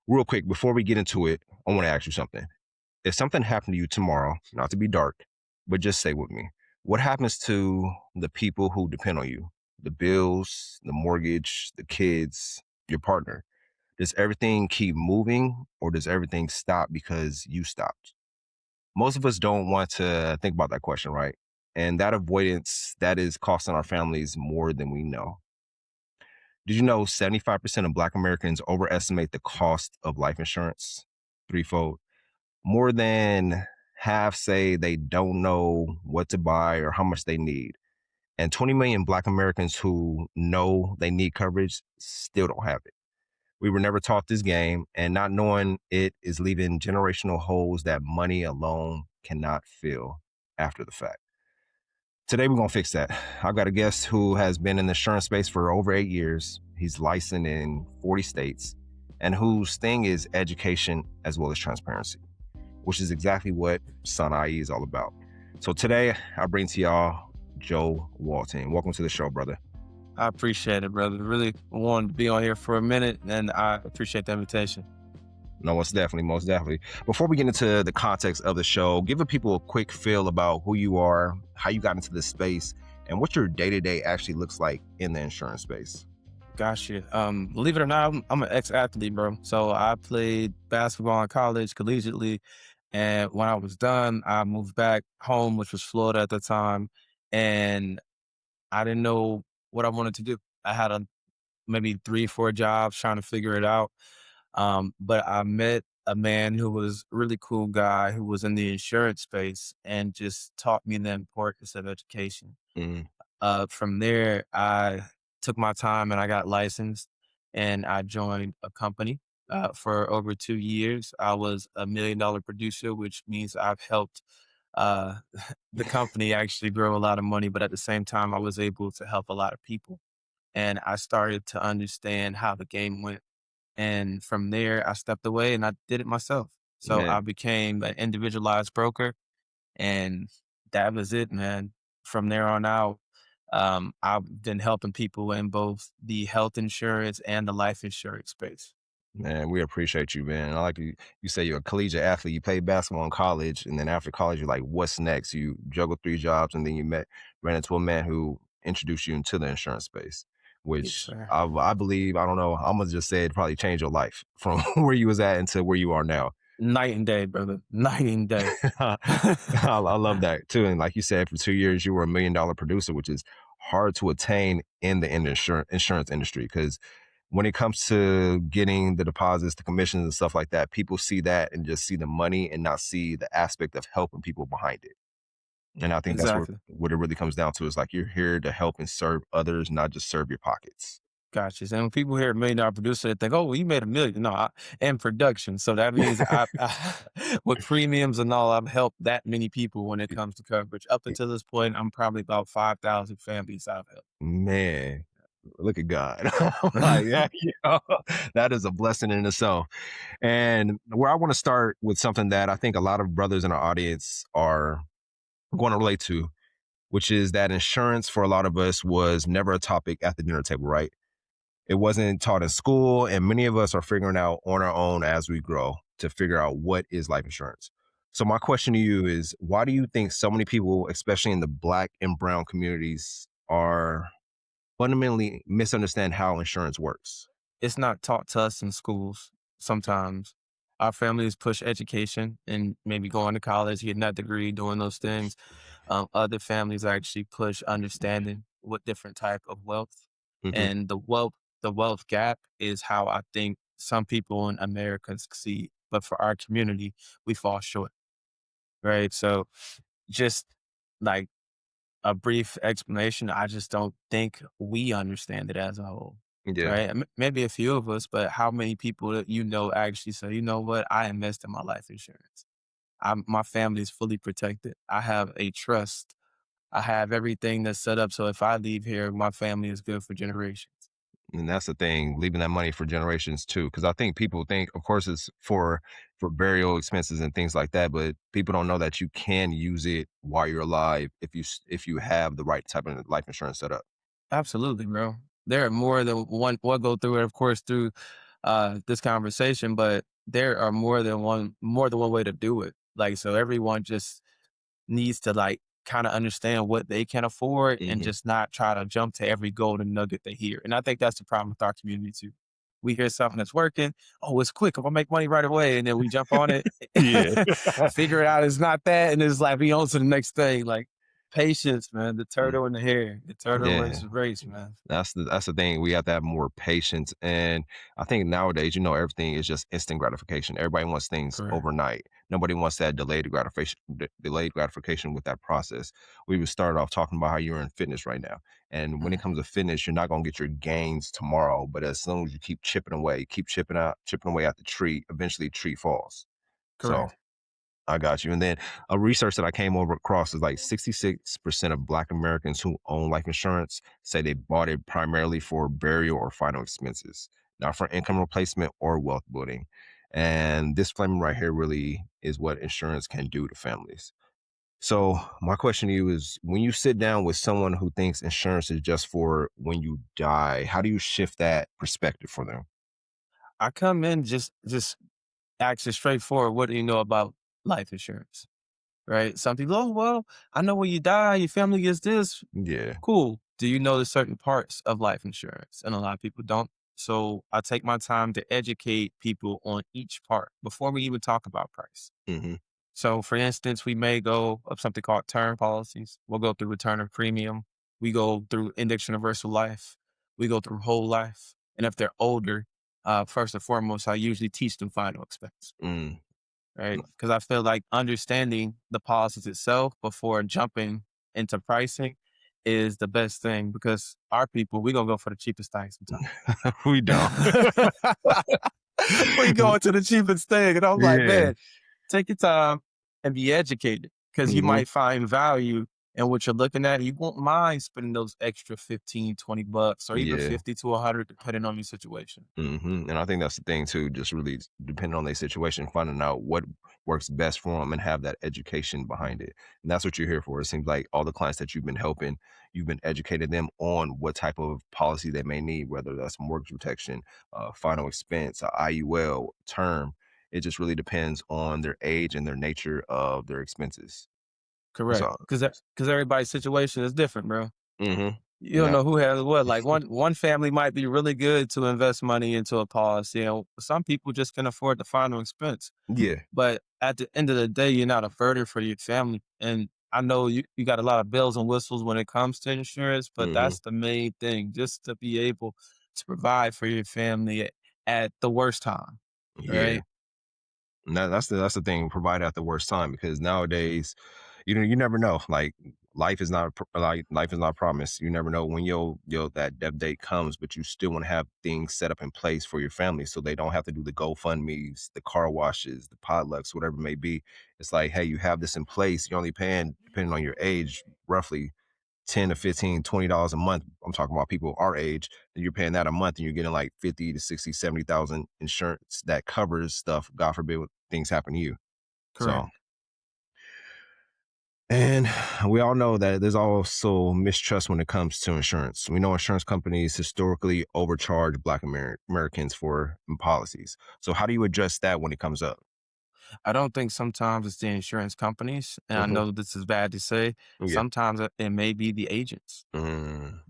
Real quick, before we get into it, I want to ask you something. If something happened to you tomorrow, not to be dark, but just say with me, what happens to the people who depend on you? The bills, the mortgage, the kids, your partner? Does everything keep moving or does everything stop because you stopped? Most of us don't want to think about that question, right? And that avoidance, that is costing our families more than we know. Did you know 75% of Black Americans overestimate the cost of life insurance? Threefold. More than half say they don't know what to buy or how much they need. And 20 million Black Americans who know they need coverage still don't have it. We were never taught this game, and not knowing it is leaving generational holes that money alone cannot fill after the fact. Today, we're going to fix that. I've got a guest who has been in the insurance space for over 8 years. He's licensed in 40 states, and whose thing is education as well as transparency, which is exactly what Sun IE is all about. So today, I bring to y'all Joe Walton. Welcome to the show, brother. I appreciate it, brother. Really wanted to be on here for a minute, and I appreciate the invitation. No, most definitely, most definitely. Before we get into the context of the show, give people a quick feel about who you are, how you got into this space, and what your day-to-day actually looks like in the insurance space. Gotcha. Believe it or not, I'm an ex-athlete, bro. So I played basketball in college collegiately, and when I was done, I moved back home, which was Florida at the time, and I didn't know what I wanted to do. I had maybe 3, 4 jobs trying to figure it out. But I met a man who was a really cool guy who was in the insurance space and just taught me the importance of education. Mm, From there, I took my time and I got licensed and I joined a company. For over 2 years, I was $1 million producer, which means I've helped uh, the company actually grow a lot of money. But at the same time, I was able to help a lot of people. And I started to understand how the game went. And from there, I stepped away and I did it myself. So man, I became an individualized broker, and that was it, man. From there on out, I've been helping people in both the health insurance and the life insurance space. man, we appreciate you, man. I like you say you're a collegiate athlete. You played basketball in college, and then after college, you're like, what's next? You juggled 3 jobs, and then ran into a man who introduced you into the insurance space, Yes, which sir. I believe, I don't know, I'm gonna just say it probably changed your life from where you was at into where you are now. Night and day, brother. Night and day. I love that too. And like you said, for 2 years, you were $1 million producer, which is hard to attain in the insurance industry. Because when it comes to getting the deposits, the commissions, and stuff like that, people see that and just see the money and not see the aspect of helping people behind it. And I think that's Exactly. what it really comes down to is like you're here to help and serve others, not just serve your pockets. Gotcha. And when people hear $1 million producer, they think, "Oh, well, you made 1 million." No, in production. So that means with premiums and all, I've helped that many people when it comes to coverage. Up until this point, I'm probably about 5,000 families I've Man, look at God. Like, helped. yeah, that is a blessing in itself. And where I want to start with something that I think a lot of brothers in our audience are going to relate to, which is that insurance for a lot of us was never a topic at the dinner table, right? It wasn't taught in school, and many of us are figuring out on our own as we grow to figure out what is life insurance. So my question to you is, why do you think so many people, especially in the Black and brown communities, are fundamentally misunderstand how insurance works? It's not taught to us in schools sometimes. Our families push education and maybe going to college, getting that degree, doing those things. Other families actually push understanding what different type of wealth. Hmm. And the wealth gap is how I think some people in America succeed. But for our community, we fall short. Right. So just like a brief explanation, I just don't think we understand it as a whole, Yeah. right? Maybe a few of us, but how many people that actually say, you know what, I invest in my life insurance. My family is fully protected. I have a trust. I have everything that's set up. So if I leave here, my family is good for generations. And that's the thing, leaving that money for generations too. Cause I think people think, of course, it's for burial expenses and things like that, but people don't know that you can use it while you're alive if you have the right type of life insurance set up. Absolutely, bro. There are more than one go through it, of course, through this conversation, but there are more than one way to do it. Like, so everyone just needs to like kind of understand what they can afford and Hmm. just not try to jump to every golden nugget they hear. And I think that's the problem with our community too. We hear something that's working. Oh, it's quick. I'm gonna make money right away. And then we jump on it, Yeah. figure it out it's not that. And it's like we on to the next thing. Like patience, man. The Mm, turtle and the hare. The turtle yeah. runs the race, man. That's the thing. We have to have more patience, and I think nowadays, everything is just instant gratification. Everybody wants things Correct. overnight. Nobody wants that delayed gratification with that process. We would start off talking about how you're in fitness right now, and when it Mhm. comes to fitness, you're not going to get your gains tomorrow. But as soon as you keep chipping away, keep chipping away at the tree, eventually, the tree falls. So Correct. I got you. And then a research that I came over across is like 66% of Black Americans who own life insurance say they bought it primarily for burial or final expenses, not for income replacement or wealth building. And this framing right here really is what insurance can do to families. So, my question to you is when you sit down with someone who thinks insurance is just for when you die, how do you shift that perspective for them? I come in just asking straightforward, what do you know about life insurance? Right? Some people, oh well, I know when you die, your family gets this. Yeah. Cool. Do you know the certain parts of life insurance? And a lot of people don't. So I take my time to educate people on each part before we even talk about price. Hmm. So for instance, we may go of something called term policies. We'll go through return of premium. We go through index universal life. We go through whole life. And if they're older, first and foremost, I usually teach them final expense, Mm. right? Because I feel like understanding the policies itself before jumping into pricing is the best thing because our people, we gonna go for the cheapest thing We don't. sometimes. We go into the cheapest thing. And I'm like, Yeah. man, take your time and be educated because you Mhm. might find value in what you're looking at. You won't mind spending those extra 15, $20 or even Yeah. 50 to 100 depending on your situation. Mhm, and I think that's the thing too, just really depending on their situation, finding out what works best for them and have that education behind it, and that's what you're here for. It seems like all the clients that you've been helping, you've been educating them on what type of policy they may need, whether that's mortgage protection, final expense, a IUL, term. It just really depends on their age and their nature of their expenses. Correct. So Because everybody's situation is different, bro. mhm. You don't Yeah. know who has what. Like one family might be really good to invest money into a policy, and some people just can afford the final expense. Yeah. But at the end of the day, you're not a burden for your family. And I know you got a lot of bells and whistles when it comes to insurance, but Mhm. that's the main thing, just to be able to provide for your family at the worst time. Yeah. Right? And that's the thing, provide at the worst time because nowadays, you never know. Like life is not promised. You never know when your that death date comes, but you still want to have things set up in place for your family so they don't have to do the GoFundMe's, the car washes, the potlucks, whatever it may be. It's like, hey, you have this in place. You're only paying, depending on your age, roughly 10 to 15, $20 a month. I'm talking about people our age, and you're paying that a month and you're getting like 50 to 60, 70,000 insurance that covers stuff. God forbid things happen to you. So, Correct. and we all know that there's also mistrust when it comes to insurance. We know insurance companies historically overcharge Black Americans for policies. So, how do you address that when it comes up? I don't think sometimes it's the insurance companies, and I Hmm. know this is bad to say. Yeah. Sometimes it may be the agents, Mm,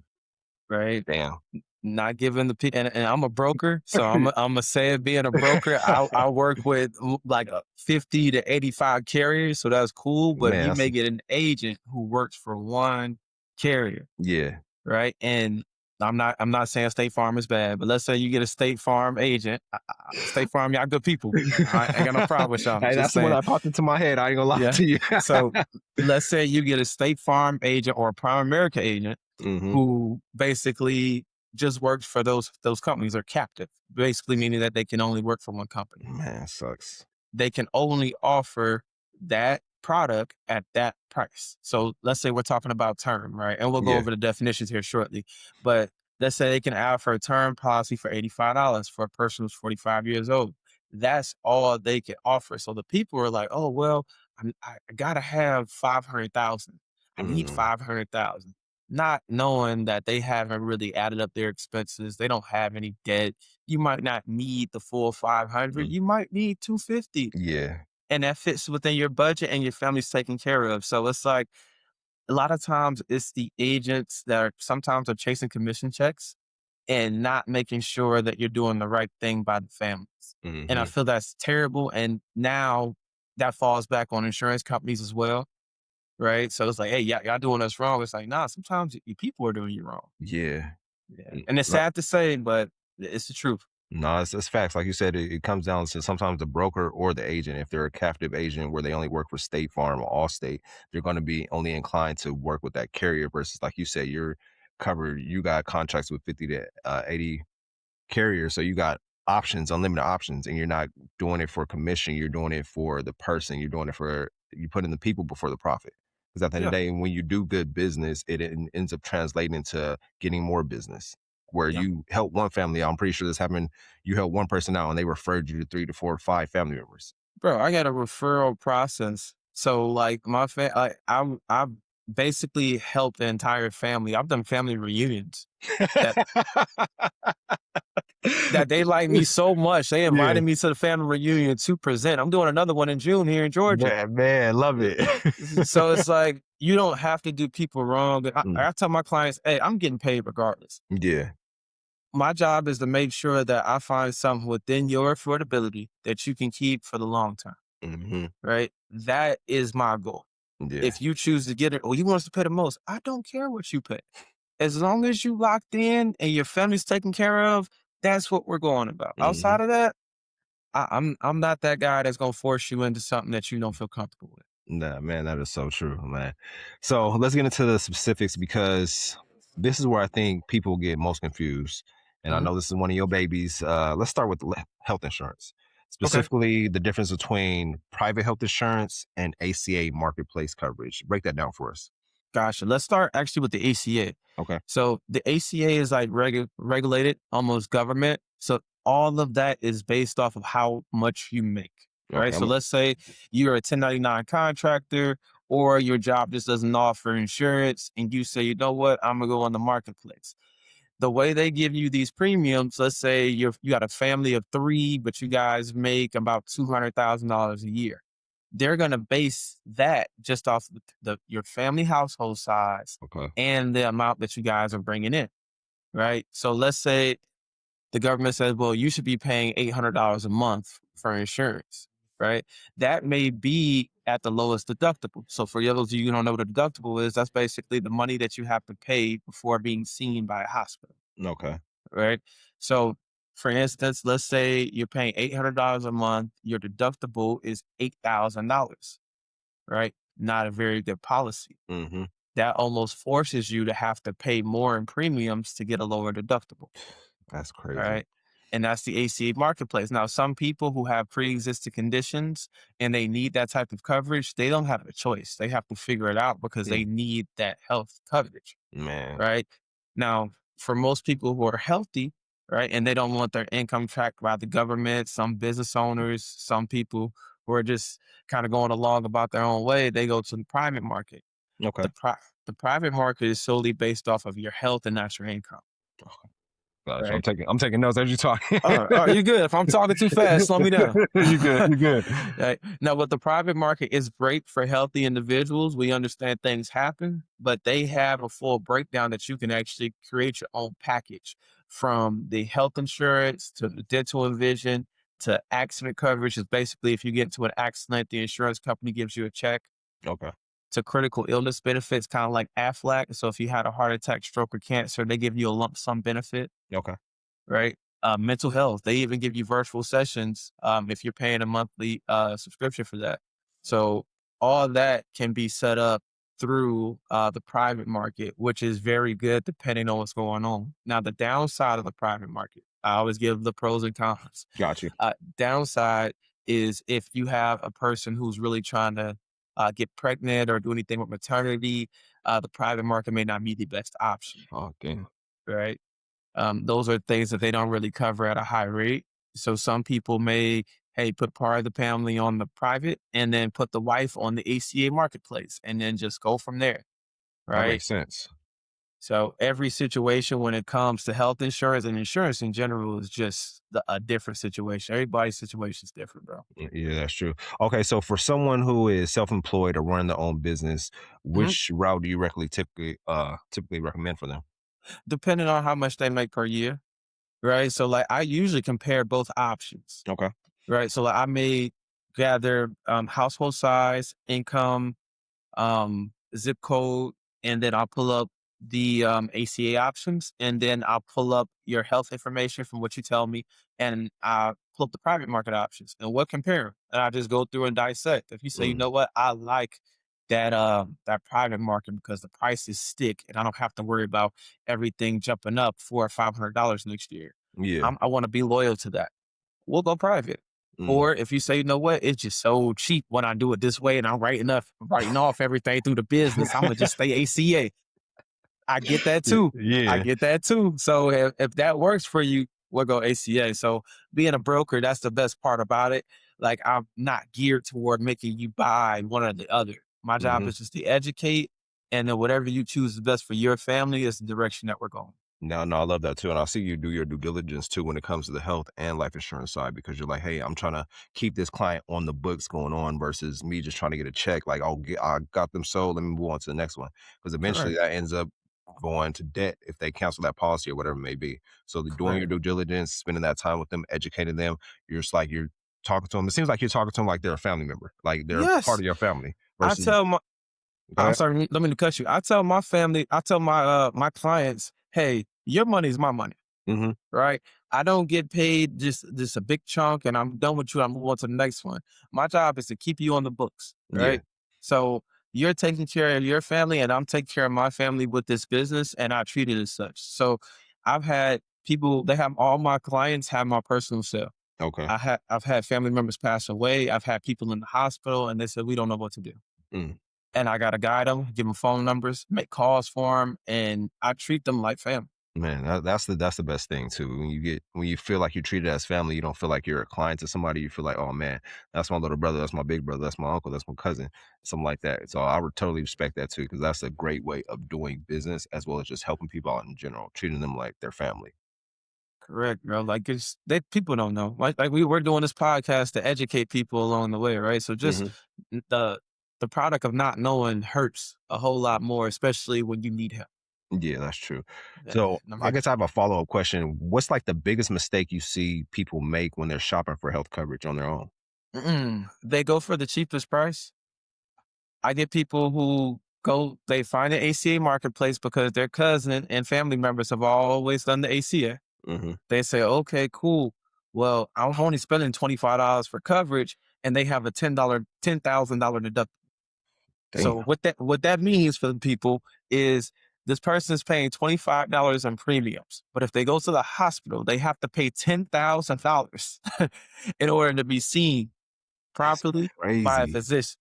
right? damn. Not giving the and I'm a broker, so I'm a say it being a broker. I work with like 50 to 85 carriers, so that's cool. But Man, you that's, may get an agent who works for one carrier, yeah. right? And I'm not saying State Farm is bad, but let's say you get a State Farm agent. State Farm, y'all good people. I ain't got no problem with y'all. Hey, Just that's the one saying, that popped into my head. I ain't gonna lie yeah. to you. So let's say you get a State Farm agent or a Prime America agent Hmm. who basically just works for those companies are captive, basically meaning that they can only work for one company. Man, sucks. They can only offer that product at that price. So let's say we're talking about term, right? And we'll go Yeah. over the definitions here shortly. But let's say they can offer a term policy for $85 for a person who's 45 years old. That's all they can offer. So the people are like, oh, well, I gotta have 500,000. I need Mm, 500,000. not knowing that they haven't really added up their expenses. They don't have any debt. You might not need the full 500. Mm, You might need 250, yeah. and that fits within your budget and your family's taken care of. So it's like a lot of times it's the agents that are sometimes are chasing commission checks and not making sure that you're doing the right thing by the families. And I Mhm. feel that's terrible. And now that falls back on insurance companies as well, right? So it's like, hey, y'all doing us wrong. It's like, nah, sometimes your people are doing you wrong. Yeah. Yeah. Mm, And it's like sad to say, but it's the truth. no, it's facts. Like you said, it comes down to sometimes the broker or the agent. If they're a captive agent where they only work for State Farm or Allstate, they're gonna be only inclined to work with that carrier versus like you said, you're covered, you got contracts with 50 to 80 carrier. So you got options, unlimited options, and you're not doing it for commission. You're doing it for the person. You're doing it for you putting the people before the profit. Because at the end of Yeah. the day, when you do good business, ends up translating into getting more business. Where Yeah. you help one family out, I'm pretty sure this happened. You helped one person out, and they referred you to 3 to 4 to 5 family members. Bro, I got a referral process. So like I've basically helped the entire family. I've done family reunions that they like me so much. They Yeah, invited me to the family reunion to present. I'm doing another one in June here in Georgia. man, love it. So it's like you don't have to do people wrong. Mm, I tell my clients, hey, I'm getting paid regardless. yeah. My job is to make sure that I find something within your affordability that you can keep for the long term, Hmm. right? That is my goal. Yeah. If you choose to get it, or you want us to pay the most, I don't care what you pay. As long as you locked in and your family's taken care of, that's what we're going about. Hmm. Outside of that, I'm not that guy that's gonna force you into something that you don't feel comfortable with. Nah, man, that is so true, man. So let's get into the specifics because this is where I think people get most confused. And I Mhm. know this is one of your babies. Let's start with health insurance, Okay. specifically the difference between private health insurance and ACA marketplace coverage. Break that down for us. Gotcha. Let's start actually with the ACA. Okay. So the ACA is like regulated, almost government. So all of that is based off of how much you make, right? Okay. So let's say you're a 1099 contractor or your job just doesn't offer insurance and you say, you know what, I'm gonna go on the marketplace. The way they give you these premiums, let's say you got a family of three, but you guys make about $200,000 a year. They're gonna base that just off your family household size Okay. and the amount that you guys are bringing in, right? So let's say the government says, well, you should be paying $800 a month for insurance, right? That may be at the lowest deductible. So for those of you who don't know what a deductible is, that's basically the money that you have to pay before being seen by a hospital, Okay. right? So for instance, let's say you're paying $800 a month, your deductible is $8,000, right? Not a very good policy. Hmm. That almost forces you to have to pay more in premiums to get a lower deductible. That's crazy. Right? And that's the ACA marketplace. Now, some people who have pre-existing conditions and they need that type of coverage, they don't have a choice. They have to figure it out because they Mm, need that health coverage, man. right? Now, for most people who are healthy, right, and they don't want their income tracked by the government, some business owners, some people who are just kind of going along about their own way, they go to the private market. Okay. The pri- the private market is solely based off of your health and not your income, Gosh, right? I'm taking notes as you talk. You good. If I'm talking too fast, slow me down. You good. You good. Right. Now, with the private market is great for healthy individuals. We understand things happen, but they have a full breakdown that you can actually create your own package from the health insurance to the dental and vision to accident coverage. Is basically if you get into an accident, the insurance company gives you a check Okay. to critical illness benefits, kind of like Aflac. So if you had a heart attack, stroke, or cancer, they give you a lump sum benefit, Okay. right? Mental health. They even give you virtual sessions if you're paying a monthly subscription for that. So all that can be set up through the private market, which is very good depending on what's going on. Now, the downside of the private market, I always give the pros and cons. Got you. Downside is if you have a person who's really trying to get pregnant or do anything with maternity, the private market may not be the best option, Oh, damn. right? Those are things that they don't really cover at a high rate. So some people may, hey, put part of the family on the private and then put the wife on the ACA marketplace and then just go from there. That Right. makes sense. So every situation when it comes to health insurance and insurance in general is just a different situation. Everybody's situation is different, bro. Yeah, that's true. Okay, so for someone who is self-employed or running their own business, Mhm. which route do you typically recommend for them? Depending on how much they make per year, right? So like I usually compare both options, Okay. right? So like I may gather household size, income, zip code, and then I'll pull up the ACA options, and then I'll pull up your health information from what you tell me, and I pull up the private market options and what compare. And I just go through and dissect. If you say, you Mm, know what, I like that private market because the prices stick, and I don't have to worry about everything jumping up $400 or $500 next year. yeah. I want to be loyal to that. We'll go private. Mm, Or if you say, you know what, it's just so cheap when I do it this way and I'm writing off everything through the business, I'm gonna just stay ACA. I get that yeah. too. I Yeah. get that too. So if that works for you, we'll go ACA. So being a broker, that's the best part about it. Like I'm not geared toward making you buy one or the other. My job Mhm. is just to educate, and then whatever you choose is best for your family is the direction that we're going. No, no, I love that too. And I see you do your due diligence too when it comes to the health and life insurance side because you're like, hey, I'm trying to keep this client on the books going on versus me just trying to get a check. Like, I got them sold. Let me move on to the next one. Because eventually Correct. that ends up going to debt if they cancel that policy or whatever it may be. So doing your Correct. due diligence, spending that time with them, educating them, you're just like, you're talking to them. It seems like you're talking to them like they're a family member, like they're part Yes. of your family I versus, tell my go I'm ahead. sorry, let me cut you. I tell my clients, hey, your money is my money, Hmm. right? I don't get paid just a big chunk and I'm done with you. I'm moving on to the next one. My job is to keep you on the books, Yeah. right? So you're taking care of your family and I'm taking care of my family with this business and I treat it as such. So I've had people, they have all my clients have my personal cell. Okay. I've had family members pass away. I've had people in the hospital and they said, we don't know what to do. Mm. And I gotta guide them, give them phone numbers, make calls for them, and I treat them like family. Man, that's the best thing too. When you feel like you're treated as family, you don't feel like you're a client to somebody. You feel like, oh man, that's my little brother, that's my big brother, that's my uncle, that's my cousin, something like that. So I would totally respect that too, because that's a great way of doing business as well as just helping people out in general, treating them like their family. Correct, bro. Like it's they people don't know. Like we're doing this podcast to educate people along the way, right? So just Hmm. the the product of not knowing hurts a whole lot more, especially when you need help. Yeah, that's true. Yeah, So and I'm I here guess for I you. have a follow up question. What's like the biggest mistake you see people make when they're shopping for health coverage on their own? They go for the cheapest price. I get people who they find an ACA marketplace because their cousin and family members have always done the ACA. Hmm. They say, okay, cool. Well, I'm only spending $25 for coverage and they have a $10,000 deductible. Damn, So what that means for the people is this person is paying $25 in premiums. But if they go to the hospital, they have to pay $10,000 in order to be seen that's properly by a crazy. physician.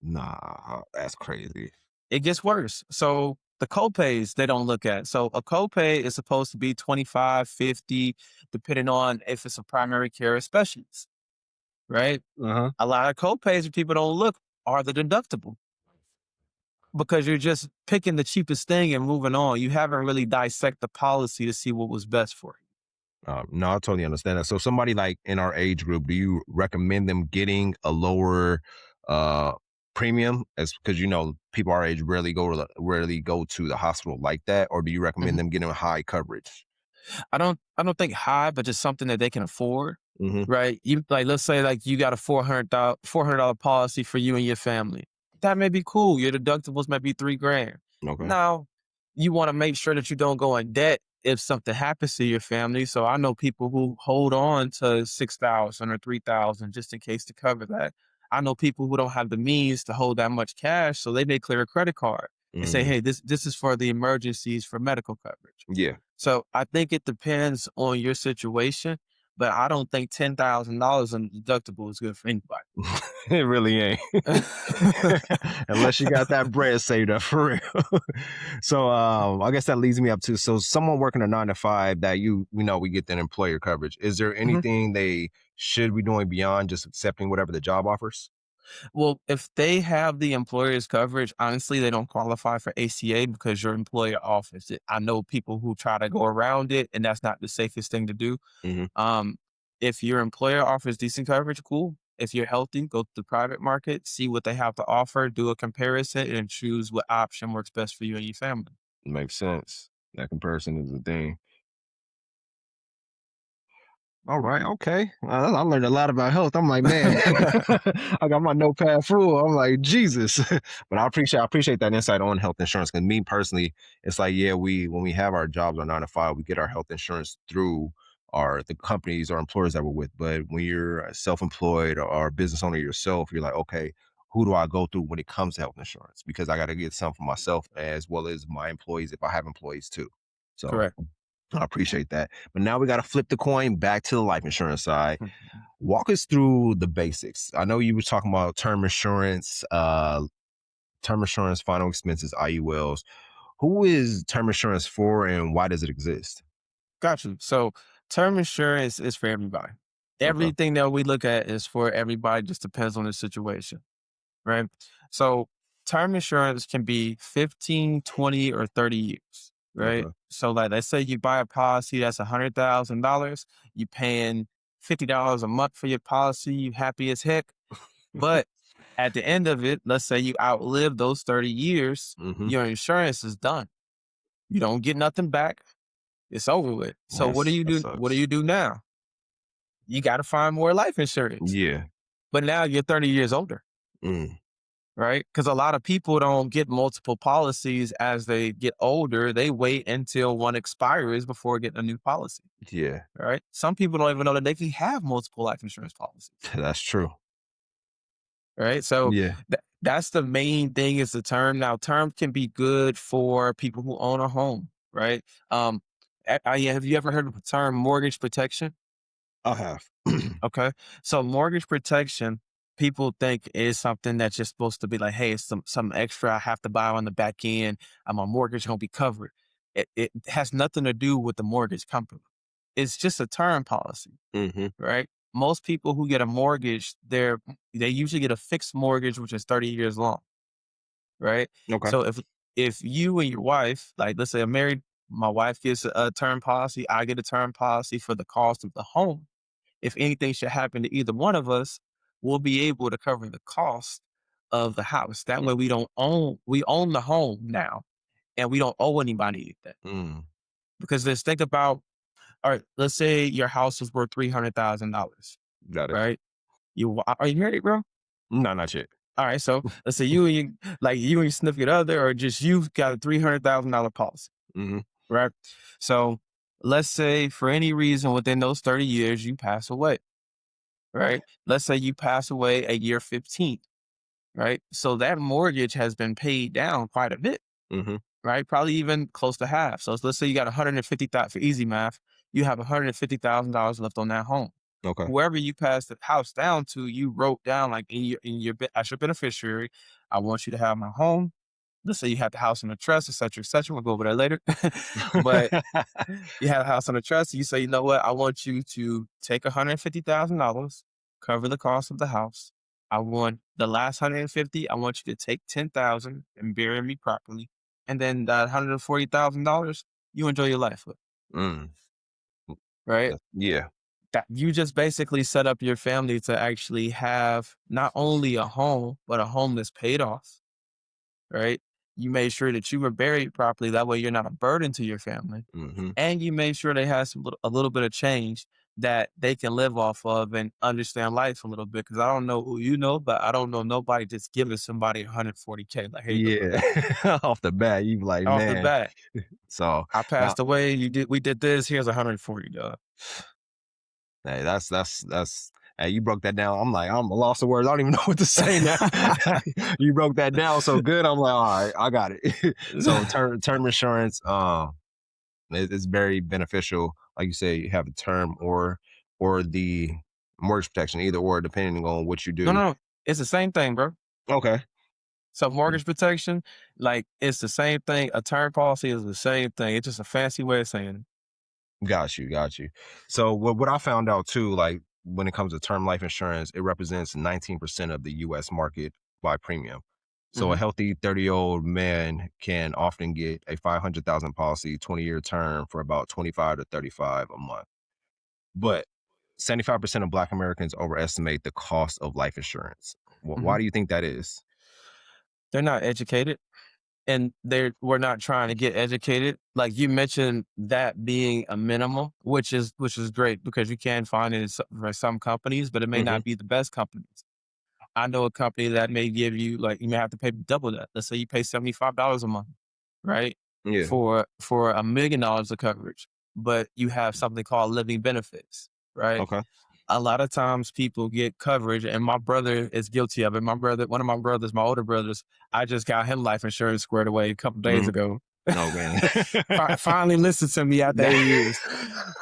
Nah, that's crazy. It gets worse. So the copays they don't look at. So a copay is supposed to be 25, 50, depending on if it's a primary care specialist, right? Uh huh. A lot of copays that people don't look are the deductible because you're just picking the cheapest thing and moving on. You haven't really dissect the policy to see what was best for you. No, I totally understand that. So somebody like in our age group, do you recommend them getting a lower uh premium as because people our age rarely go to the hospital like that, or do you recommend Mhm. them getting high coverage? I don't think high, but just something that they can afford, Hmm. right? You like let's say like you got a $400 policy for you and your family. That may be cool. Your deductibles might be 3 grand. Okay. Now, you want to make sure that you don't go in debt if something happens to your family. So I know people who hold on to 6,000 or 3,000 just in case to cover that. I know people who don't have the means to hold that much cash, so they may clear a credit card and say, Mm, "Hey, this is for the emergencies for medical coverage." yeah. So I think it depends on your situation, but I don't think $10,000 in deductible is good for anybody. It really ain't. Unless you got that bread saved up for real. So I guess that leads me up to so someone working a 9 to 5 that we get that employer coverage. Is there Mhm. anything they should be doing beyond just accepting whatever the job offers? Well, if they have the employer's coverage, honestly, they don't qualify for ACA because your employer offers it. I know people who try to go around it, and that's not the safest thing to do. Hmm. Um, if your employer offers decent coverage, cool. If you're healthy, go to the private market, see what they have to offer, do a comparison, and choose what option works best for you and your family. Makes sense. That comparison is a thing. All right. Okay. I learned a lot about health. I'm like, man, I got my notepad full. I'm like, Jesus. But I appreciate that insight on health insurance. Because me personally, it's like, yeah, we when we have our jobs, our 9 to 5, we get our health insurance through our the companies or employers that we're with. But when you're a self-employed or a business owner yourself, you're like, okay, who do I go through when it comes to health insurance? Because I got to get some for myself as well as my employees if I have employees too. So Correct. I appreciate that. But now we got to flip the coin back to the life insurance side. Mhm. Walk us through the basics. I know you were talking about term insurance, final expenses, IULs. Who is term insurance for and why does it exist? Got you. So, term insurance is for everybody. Okay. Everything that we look at is for everybody, just depends on the situation. Right? So term insurance can be 15, 20, or 30 years, right? Okay. So like let's say you buy a policy that's $100,000, you paying $50 a month for your policy, you happy as heck. But at the end of it, let's say you outlive those 30 years, Hmm. your insurance is done. You don't get nothing back. It's over with. So what do That's you that do? What do sucks. you do now? You got to find more life insurance. Yeah. But now you're 30 years older. Mm, Right? Because a lot of people don't get multiple policies as they get older. They wait until one expires before getting a new policy. yeah. Right? Some people don't even know that they can have multiple life insurance policies. That's true. Right? So Yeah. that's the main thing is the term. Now, term can be good for people who own a home. Right? Um, yeah, have you ever heard of the term mortgage protection? I have. Okay. So mortgage protection, people think is something that's just supposed to be like, hey, it's some extra I have to buy on the back end. And my mortgage gonna be covered. It has nothing to do with the mortgage company. It's just a term policy, Hmm. right? Most people who get a mortgage, they usually get a fixed mortgage, which is 30 years long, right? Okay. So if you and your wife, like let's say I'm married, my wife gets a term policy, I get a term policy for the cost of the home. If anything should happen to either one of us, we'll be able to cover the cost of the house. That way we own the home now and we don't owe anybody anything. Mm, Because let's think about, all right, let's say your house is worth $300,000, got it. right? Are you married, bro? No, not yet. All right. So let's say you and your significant other, or just you've got a $300,000 policy, Hmm. right? So let's say for any reason within those 30 years, you pass away, right? Let's say you pass away at year 15, right? So that mortgage has been paid down quite a bit, Hmm. right? Probably even close to half. So let's say you got 150,000 for easy math, you have $150,000 left on that home. Okay. Whoever you pass the house down to, you wrote down like as your beneficiary, I want you to have my home. Let's say you have the house in a trust, et cetera, et cetera. We'll go over that later. But you have a house on a trust. You say, you know what? I want you to take $150,000, cover the cost of the house. I want the last 150. I want you to take 10,000 and bury me properly. And then that $140,000, you enjoy your life with, Mm, right? yeah. That you just basically set up your family to actually have not only a home, but a home that's paid off, right? You made sure that you were buried properly. That way you're not a burden to your family, Hmm. and you made sure they had a little bit of change that they can live off of and understand life a little bit. Because I don't know who you know, but I don't know nobody just giving somebody 140K. Like, here you go, bro. Yeah. Off the bat, you be like, Off the man. bat, So I now, passed away. We did this. Here's 140, dog. hey, that's hey, you broke that down. I'm like, I'm a loss of words. I don't even know what to say now. You broke that down so good. I'm like, all right, I got it. So term insurance, it's very beneficial. Like you say, you have a term or the mortgage protection, either or, depending on what you No, do. no, no. It's the same thing, bro. Okay. So mortgage protection, like it's the same thing. A term policy is the same thing. It's just a fancy way of saying it. Got you, got you. So what I found out too, like when it comes to term life insurance, it represents 19% of the US market by premium. So a Mhm. healthy 30-year-old man can often get a 500,000 policy, 20-year term for about 25 to 35 a month. But 75% of Black Americans overestimate the cost of life insurance. Why Mhm. do you think that is? They're not educated, and we're not trying to get educated. Like you mentioned that being a minimum, which is great because you can find it in for some companies, but it may Hmm. not be the best companies. I know a company that may give you like you may have to pay double that. Let's say you pay $75 a month, right? Yeah. For $1 million of coverage, but you have something called living benefits, right? Okay. A lot of times people get coverage, and my brother is guilty of it. One of my brothers, my older brothers, I just got him life insurance squared away a couple days Hmm. ago. Oh man. Finally listened to me after 8 years.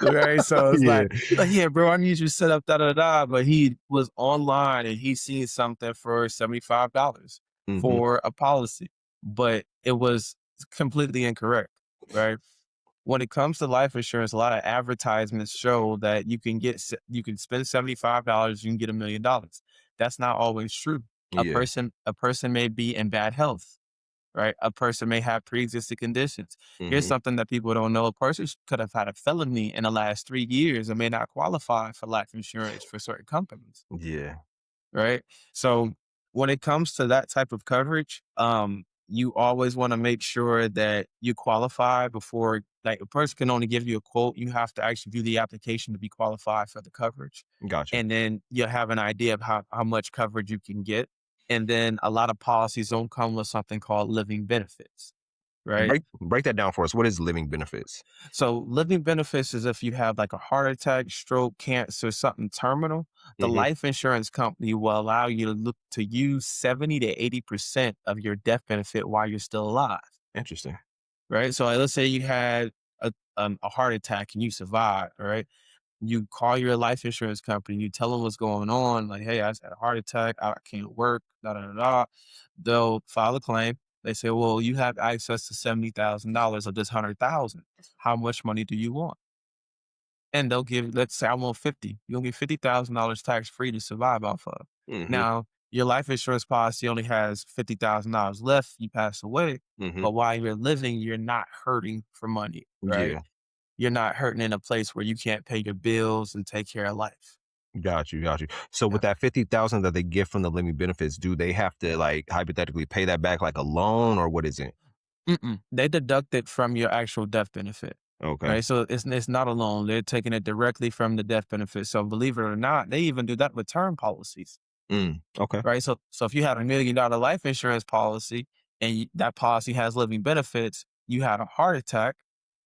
Right. So it's Yeah. like, yeah, bro, I need you to set up da da da. But he was online and he seen something for $75 Hmm. for a policy, but it was completely incorrect. Right. When it comes to life insurance, a lot of advertisements show that you can spend $75, you can get $1 million. That's not always true. Yeah. A person may be in bad health, right? A person may have pre-existing conditions. Here's Hmm. something that people don't know. A person could have had a felony in the last 3 years and may not qualify for life insurance for certain companies, Yeah. right? So when it comes to that type of coverage, you always want to make sure that you qualify before, like a person can only give you a quote. You have to actually do the application to be qualified for the coverage. Gotcha. And then you'll have an idea of how much coverage you can get. And then a lot of policies don't come with something called living benefits, right? Break that down for us. What is living benefits? So living benefits is if you have like a heart attack, stroke, cancer, something terminal, the Hmm. life insurance company will allow you to look to use 70 to 80% of your death benefit while you're still alive. Interesting. Right. So like, let's say you had a heart attack and you survived, right? You call your life insurance company, you tell them what's going on, like, hey, I just had a heart attack, I can't work, da da da da. They'll file a claim. They say, well, you have access to $70,000 of this 100,000. How much money do you want? And they'll give, let's say I want 50. You'll get $50,000 tax free to survive off of. Hmm. Now, your life insurance policy only has $50,000 left. You pass away, Hmm. but while you're living, you're not hurting for money, right? Yeah. You're not hurting in a place where you can't pay your bills and take care of life. Got you. Got you. So Yeah. with that 50,000 that they get from the living benefits, do they have to like hypothetically pay that back like a loan or what is it? Mm-mm. They deduct it from your actual death benefit, Okay. right? So it's not a loan. They're taking it directly from the death benefit. So believe it or not, they even do that with term policies. Okay. Right? So if you had $1 million life insurance policy and that policy has living benefits, you had a heart attack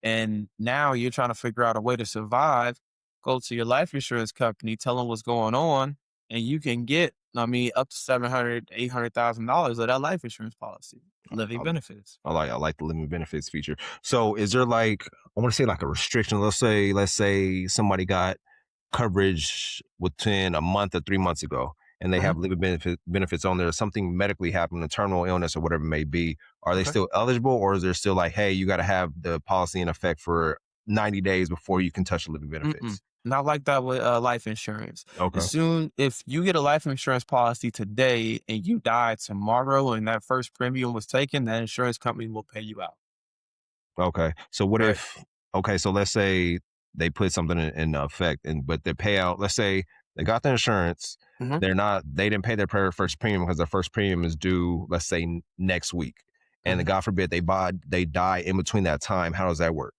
and now you're trying to figure out a way to survive, go to your life insurance company, tell them what's going on, and you can get, I mean, up to 700, $800,000 of that life insurance policy, living I, benefits. I like the living benefits feature. So is there like I want to say like a restriction? Let's say somebody got coverage within a month or 3 months ago, and they Mhm. have living benefits on there. Something medically happened, a terminal illness or whatever it may be. Are they Okay. still eligible, or is there still like, hey, you got to have the policy in effect for 90 days before you can touch the living Mm-mm. benefits? Not like that with life insurance. Okay. If you get a life insurance policy today and you die tomorrow and that first premium was taken, that insurance company will pay you out. Okay. So what Right. if okay, so let's say they put something in effect and but the payout, let's say they got the insurance, Mhm. they didn't pay their first premium because their first premium is due, let's say next week. And Mhm. God forbid they die in between that time. How does that work?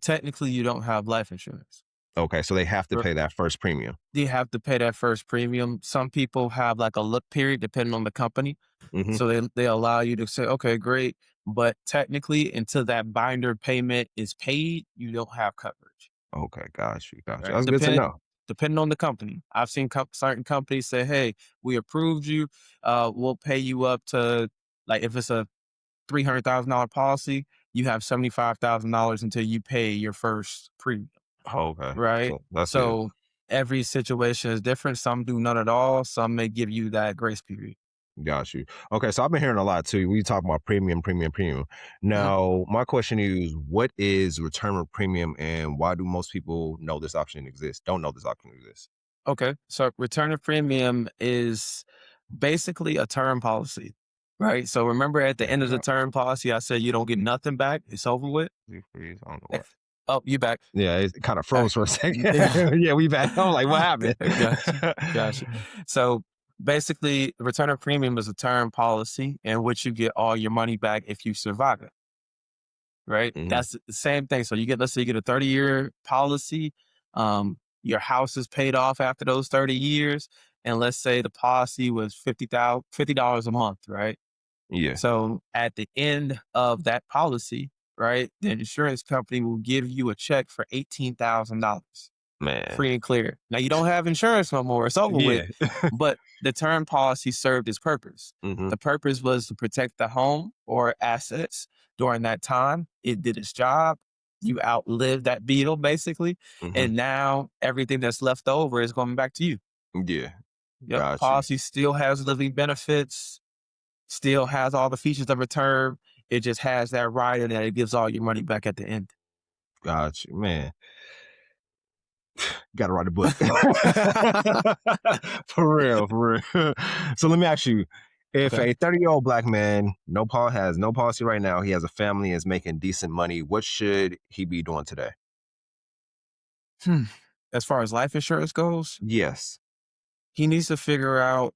Technically, you don't have life insurance. Okay, so they have to R- pay that first premium. You have to pay that first premium. Some people have like a look period depending on the company. Hmm. So they allow you to say, okay, great. But technically, until that binder payment is paid, you don't have coverage. Okay, got you, got you. Right? That's good to know. Depending on the company. I've seen certain companies say, "Hey, we approved you. We'll pay you up to like if it's a $300,000 policy, you have $75,000 until you pay your first premium." Okay, Right? so that's good. So every situation is different. Some do none at all. Some may give you that grace period. Got you. Okay, so I've been hearing a lot too. We talk about premium, premium, premium. Mhm. Now, my question is, what is return of premium, and why do most people know this option exists? Don't know this option exists. Okay. So return of premium is basically a term policy, right? So remember at the Check end of it the out. term policy, I said you don't get nothing back. It's over with. Freeze. I don't know Eh, what. Oh, you back. Yeah, it kind of Uh, froze for a second. yeah. Yeah, we back. I'm like, what happened? Gotcha. Gotcha. So basically, return of premium is a term policy in which you get all your money back if you survive it. Right? Hmm. That's the same thing. So you get, let's say you get a 30-year policy. Your house is paid off after those 30 years. And let's say the policy was $50 a month, right? Yeah, So at the end of that policy, right, the insurance company will give you a check for $18,000 man. free and clear. Now you don't have insurance no more. It's over with. Yeah. But the term policy served its purpose. Hmm. The purpose was to protect the home or assets during that time. It did its job. You outlived that beetle basically. Hmm. And now everything that's left over is going back to you. Yeah, Yep. got you. Policy still has living benefits, still has all the features of a term. It just has that rider that it gives all your money back at the end. Got you, man. Got to write a book. For real, for real. So let me ask you, if Okay. a 30-year-old black man, has no policy right now, he has a family, is making decent money, what should he be doing today? Hmm. As far as life insurance goes, Yes. he needs to figure out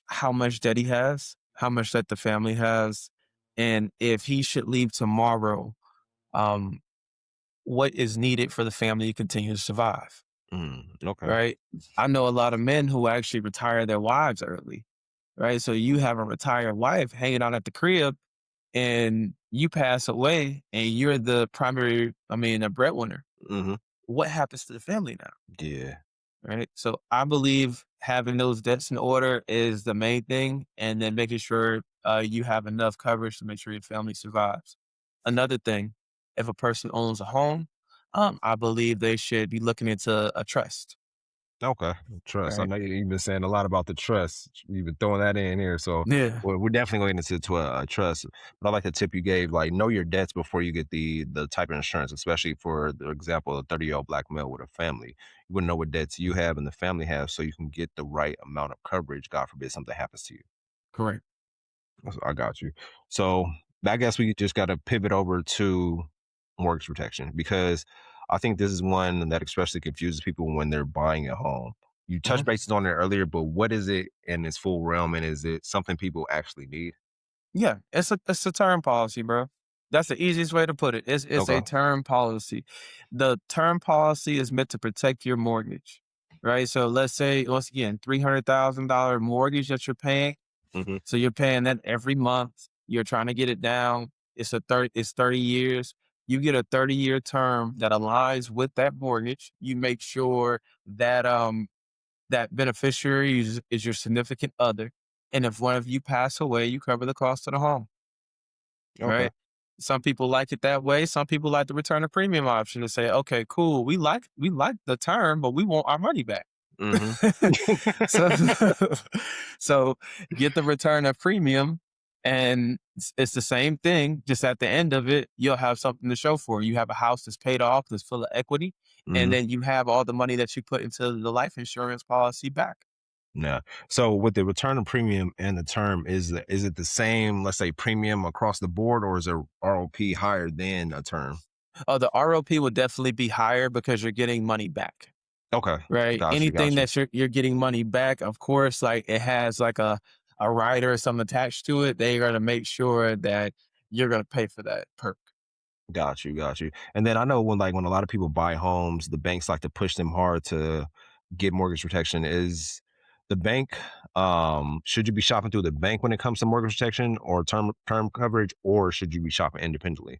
how much debt he has, how much debt the family has, and if he should leave tomorrow, um, what is needed for the family to continue to survive, Okay. right? I know a lot of men who actually retire their wives early, right? So you have a retired wife hanging out at the crib and you pass away and you're the primary, a breadwinner. Hmm. What happens to the family now? Yeah. Right. So I believe having those debts in order is the main thing, and then making sure you have enough coverage to make sure your family survives. Another thing, if a person owns a home, I believe they should be looking into a trust. Okay. Trust. I Right. know you've been saying a lot about the trust. You've been throwing that in here. So Yeah. we're definitely going into a trust. But I like the tip you gave, like know your debts before you get the type of insurance, especially for the example, a 30-year-old black male with a family. You wouldn't know what debts you have and the family has so you can get the right amount of coverage, God forbid something happens to you. Correct. I got you. So I guess we just got to pivot over to mortgage protection because I think this is one that especially confuses people when they're buying a home. You Mhm. touched bases on it earlier, but what is it in its full realm, and is it something people actually need? Yeah, it's a term policy, bro. That's the easiest way to put it. It's Okay. a term policy. The term policy is meant to protect your mortgage, right? So let's say once again, $300,000 mortgage that you're paying. Hmm. So you're paying that every month. You're trying to get it down. It's 30 years. You get a 30-year term that aligns with that mortgage. You make sure that that beneficiary is your significant other. And if one of you pass away, you cover the cost of the home, Okay. right? Some people like it that way. Some people like the return of premium option to say, okay, cool, we like the term, but we want our money back. Hmm. so so get the return of premium and it's the same thing, just at the end of it you'll have something to show for. You have a house that's paid off, that's full of equity, and Hmm. then you have all the money that you put into the life insurance policy back. Yeah. So with the return of premium and the term, is it the same? Let's say premium across the board, or is there ROP higher than a term? Oh, the ROP would definitely be higher because you're getting money back. Okay. Right? Got you. Anything Got you. that you're getting money back, of course, like it has like a rider or something attached to it. They're gonna make sure that you're gonna pay for that perk. Got you, got you. And then I know when a lot of people buy homes, the banks like to push them hard to get mortgage protection. Is the bank should you be shopping through the bank when it comes to mortgage protection or term coverage, or should you be shopping independently?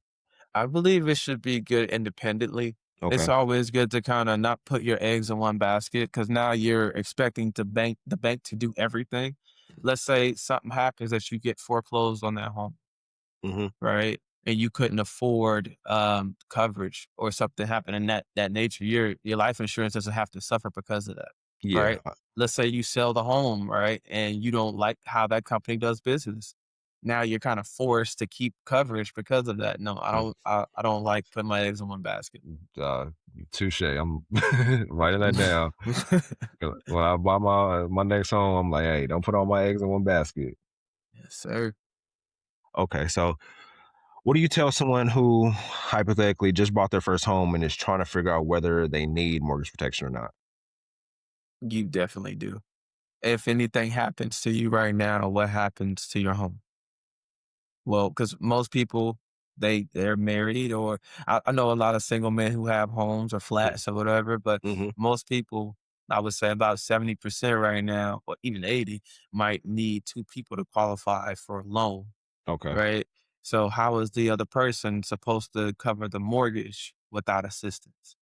I believe it should be good independently. It's Okay. always good to kind of not put your eggs in one basket because now you're expecting the bank to do everything. Let's say something happens that you get foreclosed on that home, Hmm. right? And you couldn't afford coverage or something happened in that nature. Your life insurance doesn't have to suffer because of that, Yeah. right? Let's say you sell the home, right? And you don't like how that company does business. now you're kind of forced to keep coverage because of that. No, I Mm, don't. I don't like putting my eggs in one basket. uh, touche. I'm writing that down. When I buy my next home, I'm like, hey, don't put all my eggs in one basket. Yes, sir. Okay, so what do you tell someone who hypothetically just bought their first home and is trying to figure out whether they need mortgage protection or not? You definitely do. If anything happens to you right now, what happens to your home? Well, because most people they're married, or I know a lot of single men who have homes or flats or whatever, but Mm-hmm. most people, I would say about 70% right now, or even 80, might need two people to qualify for a loan, Okay, right? So how is the other person supposed to cover the mortgage without assistance?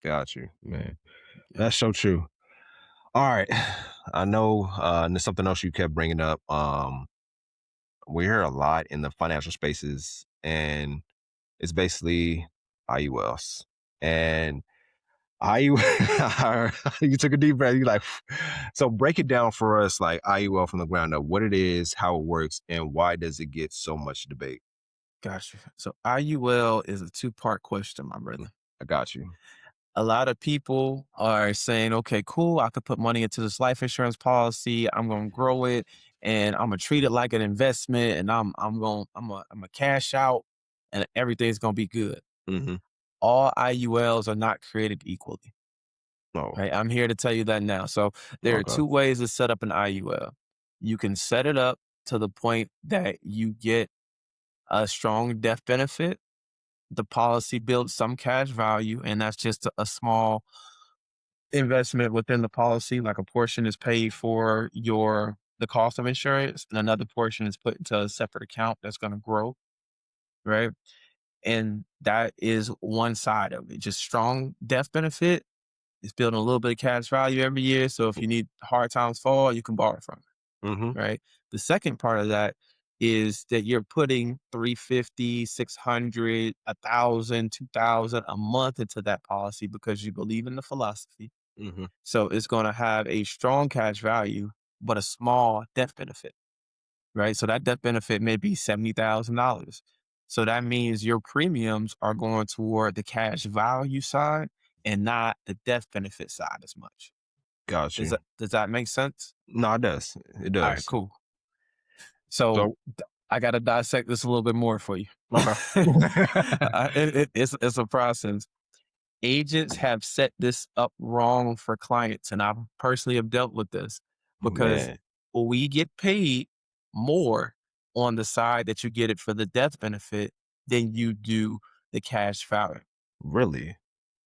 got you, man. Yeah. That's so true. All right, I know. And there's something else you kept bringing up. We hear a lot in the financial spaces, and it's basically IULs. And IU, you took a deep breath. You like, so break it down for us, like IUL from the ground up, what it is, how it works, and why does it get so much debate? Gotcha. So IUL is a two-part question, my Mm, brother. I got you. A lot of people are saying, okay, cool, I could put money into this life insurance policy. I'm gonna grow it and I'm gonna treat it like an investment, and I'm gonna cash out and everything's gonna be good. Mm-hmm. All IULs are not created equally. Oh, Right. I'm here to tell you that now. So there are okay. two ways to set up an IUL. You can set it up to the point that you get a strong death benefit. The policy builds some cash value, and that's just a small investment within the policy. Like a portion is paid for the cost of insurance, and another portion is put into a separate account that's going to grow, right? And that is one side of it. Just strong death benefit. It's building a little bit of cash value every year. So if you need hard times fall, you can borrow from Mm-hmm. it, right? The second part of that is that you're putting 350, 600, 1,000, 2,000 a month into that policy because you believe in the philosophy. Mm-hmm. So it's going to have a strong cash value, but a small death benefit, right? So that death benefit may be $70,000. So that means your premiums are going toward the cash value side and not the death benefit side as much. Got Does you. that make sense? No, it does. It All right, does. cool. So So, I got to dissect this a little bit more for you. okay. It's a process. Agents have set this up wrong for clients, and I personally have dealt with this because Man, we get paid more on the side that you get it for the death benefit than you do the cash value. really?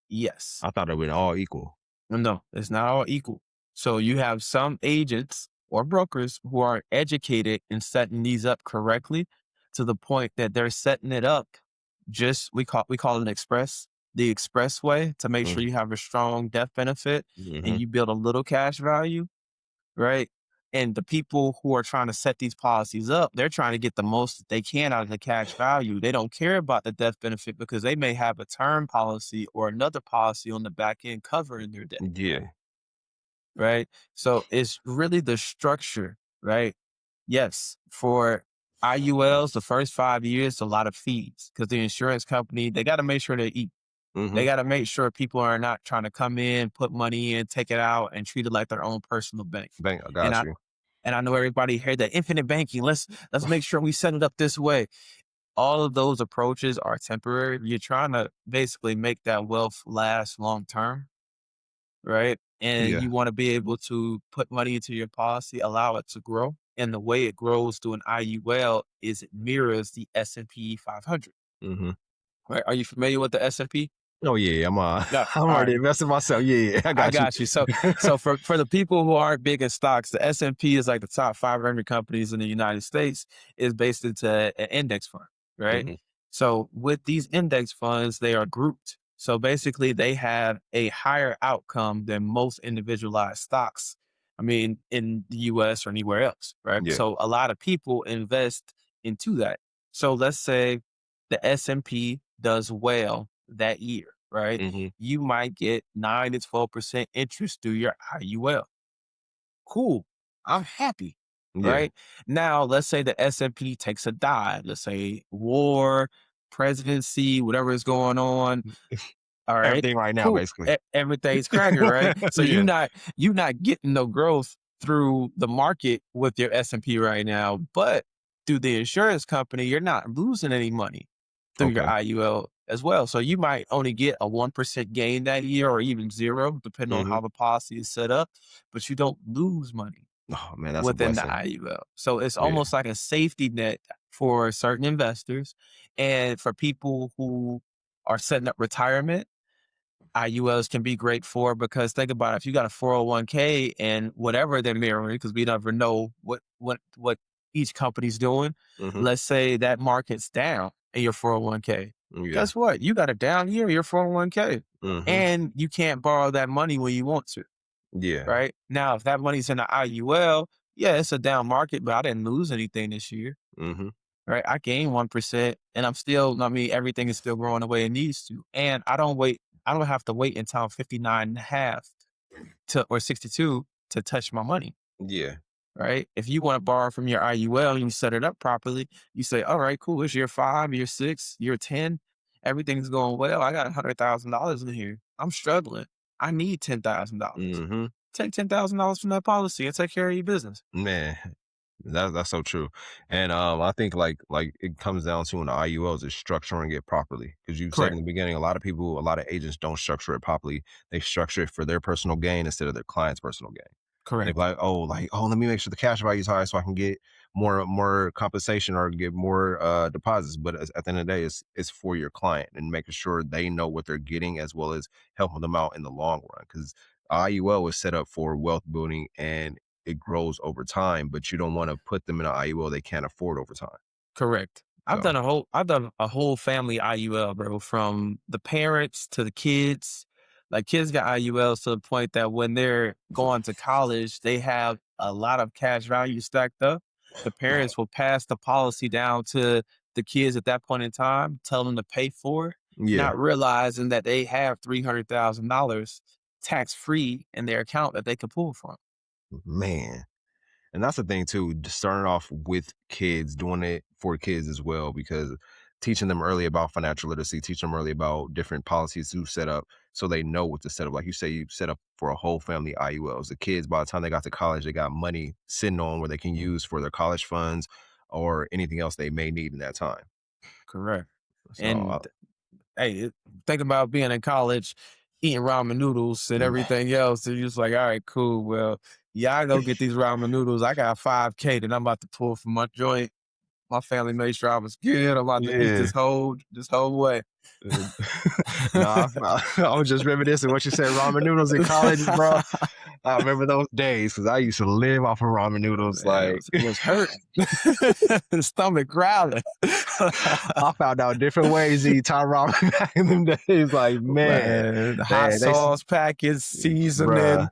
Yes. I thought it would all equal. No, it's not all equal. So you have some agents or brokers who are educated in setting these up correctly to the point that they're setting it up just we call it an the express way to make sure Mm, you have a strong death benefit and mhm. you build a little cash value, right? And the people who are trying to set these policies up, they're trying to get the most that they can out of the cash value. They don't care about the death benefit because they may have a term policy or another policy on the back end covering their death, Yeah. right? So it's really the structure, right? Yes, for IULs, the first 5 years, a lot of fees because the insurance company, they got to make sure they eat. They Mhm. got to make sure people are not trying to come in, put money in, take it out, and treat it like their own personal bank. Bank I And got I you. and I know everybody heard that infinite banking. Let's make sure we set it up this way. All of those approaches are temporary. You're trying to basically make that wealth last long term, right? And Yeah. you want to be able to put money into your policy, allow it to grow. And the way it grows through an IUL is it mirrors the S&P 500. Mhm. Right? Are you familiar with the S&P? Oh, yeah, Yeah. I'm All already right. investing myself. Yeah, yeah, I I got you. got you. So for the people who aren't big in stocks, the S&P is like the top 500 companies in the United States is based into an index fund, right? Mhm. So with these index funds, they are grouped. So basically they have a higher outcome than most individualized stocks. I mean, in the US or anywhere else, right? Yeah. So a lot of people invest into that. So let's say the S&P does well that year, right? Mhm. You might get 9 to 12% interest through your IUL. Cool. I'm happy. Yeah. right? Now, let's say the S&P takes a dive. Let's say war, presidency, whatever is going on. All right, Everything right now, cool. basically. Everything's cracking, right? So Yeah. you not getting no growth through the market with your S&P right now, but through the insurance company, you're not losing any money through your Okay. IUL as well. So you might only get a 1% gain that year or even zero, depending on Hmm. how the policy is set up, but you don't lose money Oh man, that's a within the blessing. IUL. So it's Yeah. almost like a safety net for certain investors and for people who are setting up retirement. IULs can be great for because think about it, if you got a 401k and whatever they're mirroring, because we never know what each company's doing. Hmm. Let's say that market's down in your 401k. Yeah. Guess what? You got a down year in your 401k Hmm. and you can't borrow that money when you want to, Yeah. right? Now, if that money's in the IUL, yeah, it's a down market, but I didn't lose anything this year, Hmm. right? I gained 1% and I'm still, I mean, everything is still growing the way it needs to. And I don't have to wait until I'm 59 and a half to or 62 to touch my money, Yeah. right? If you want to borrow from your IUL and you set it up properly, you say, all right, cool. It's year 5, year 6, year 10. Everything's going well. I got $100,000 in here. I'm struggling. I need $10,000. Hmm. Take $10,000 from that policy and take care of your business. Man, that's so true. And I think like it comes down to in the IULs is structuring it properly. Because you said in Correct. the beginning, a lot of people, a lot of agents don't structure it properly. They structure it for their personal gain instead of their client's personal gain. They're Correct. like, oh, let me make sure the cash value is high so I can get more compensation or get more deposits. But at the end of the day, it's for your client and making sure they know what they're getting as well as helping them out in the long run. Because IUL is set up for wealth building and it grows over time, but you don't want to put them in an IUL they can't afford over time. Correct. So I've done a whole family IUL, bro, from the parents to the kids. Like kids got IULs to the point that when they're going to college, they have a lot of cash value stacked up. The parents will pass the policy down to the kids at that point in time, tell them to pay for it, yeah, not realizing that they have $300,000 tax free in their account that they can pull from. man. And that's the thing too, just starting off with kids, doing it for kids as well, because teaching them early about financial literacy, teach them early about different policies to set up so they know what to set up. Like you say, you set up for a whole family IULs. The kids, by the time they got to college, they got money sitting on where they can use for their college funds or anything else they may need in that time. Correct. So, And hey, think about being in college, eating ramen noodles and everything else. And you're just like, all right, cool. Well, yeah, I go get these ramen noodles. I got 5K that I'm about to pull from my joint. My family made sure I was good. I'm about to eat yeah. this whole way. Uh, nah, I was just reminiscing what you said, ramen noodles in college, bro. I remember those days because I used to live off of ramen noodles. Man, Like it was hurting. Stomach growling. I found out different ways to eat Thai ramen back in them days. Like Man, hot they, sauce packets, seasoning, bruh,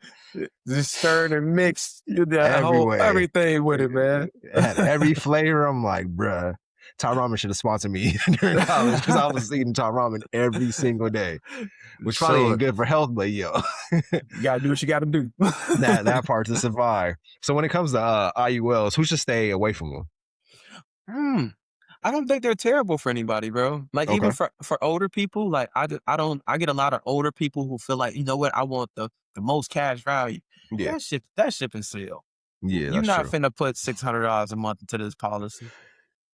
just stirred and mixed. You know, that every whole way. everything with it, man. It had every flavor. I'm like, bruh, Thai ramen should have sponsored me during college because I was eating Thai ramen every single day, which probably So ain't good for health, but yo, you gotta do what you gotta do. that part to survive. So when it comes to IULs, who should stay away from them? Hmm. I don't think they're terrible for anybody, bro. Like even Okay. for older people, like I don't I get a lot of older people who feel like, you know what, I want the most cash value. Yeah. That ship and sale. Yeah, You're that's not true. finna put $600 a month into this policy.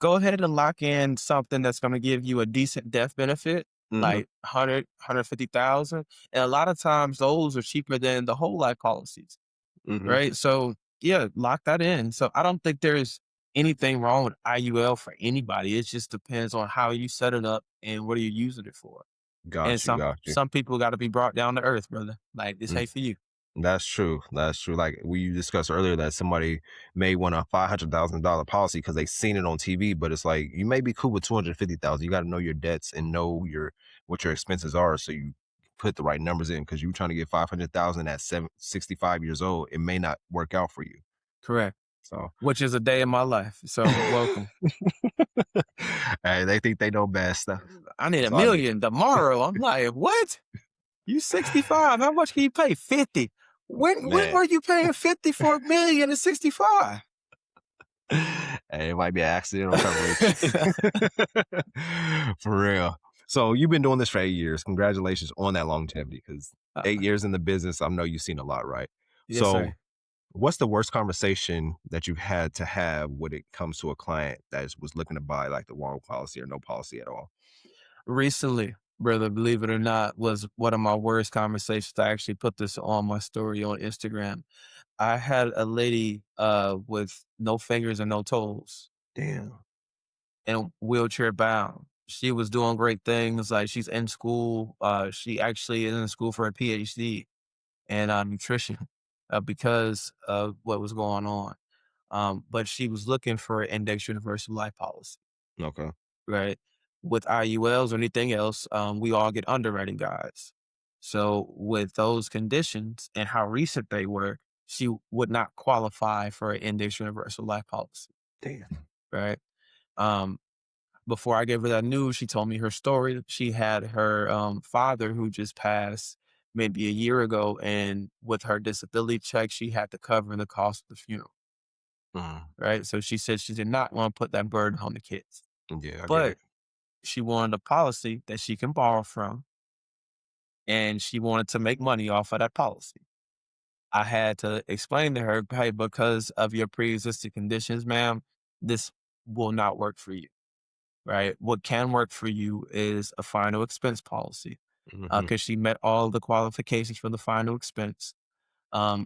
Go ahead and lock in something that's gonna give you a decent death benefit, Hmm. like 150,000. And a lot of times those are cheaper than the whole life policies. Hmm. Right? So, yeah, lock that in. So, I don't think there's anything wrong with IUL for anybody. It just depends on how you set it up and what are you using it for. And Got you. Got you. some people gotta be brought down to earth, brother. Like, this Mm, ain't for you. that's true. That's true. Like we discussed earlier, that somebody may want a $500,000 policy because they seen it on TV, but it's like you may be cool with 250,000. You got to know your debts and know what your expenses are, so you put the right numbers in. Because you trying to get 500,000 at 65 years old, it may not work out for you. Correct. So, Which is a day in my life. So, welcome. hey, they think they know best. I need a So I, million tomorrow. I'm like, "What? You 65. How much can you pay? 50. When man, were you paying 50 for a million at 65?" Hey, it might be an accidental coverage. For real. So you've been doing this for 8 years. Congratulations on that longevity because Uh, 8 years in the business, I know you've seen a lot, right? yes, So sir. what's the worst conversation that you've had to have when it comes to a client was looking to buy like the wrong policy or no policy at all? Recently, brother, believe it or not, was one of my worst conversations. I actually put this on my story on Instagram. I had a lady with no fingers and no toes Damn. and wheelchair bound. She was doing great things. Like she's in school. She actually is in school for a PhD in nutrition because of what was going on. But she was looking for an index universal life policy, Okay. right? With IULs or anything else, we all get underwriting guides. So with those conditions and how recent they were, she would not qualify for an index universal life policy, Damn. right? Um, Before I gave her that news, she told me her story. She had her father who just passed maybe a year ago, and with her disability check, she had to cover the cost of the funeral, Mhm. right? So she said she did not want to put that burden on the kids, Yeah, I get but it. she wanted a policy that she can borrow from, and she wanted to make money off of that policy. I had to explain to her, hey, because of your pre-existing conditions, ma'am, this will not work for you, right? What can work for you is a final expense policy Hmm. because she met all the qualifications for the final expense.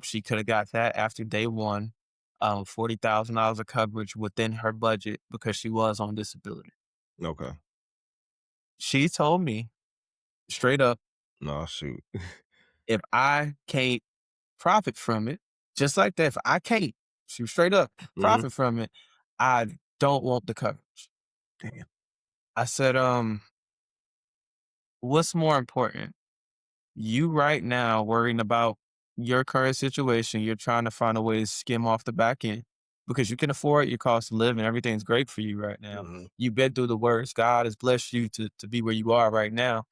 She could have got that after day one, $40,000 of coverage within her budget because she was on disability. Okay. She told me straight up, No, shoot. if I can't profit from it, just like that, if I can't, she was straight up Hmm. profit from it, I don't want the coverage. Damn. I said, what's more important? You right now worrying about your current situation, you're trying to find a way to skim off the back end because you can afford your cost of living. Everything's great for you right now. Hmm. You've been through the worst. God has blessed you to be where you are right now.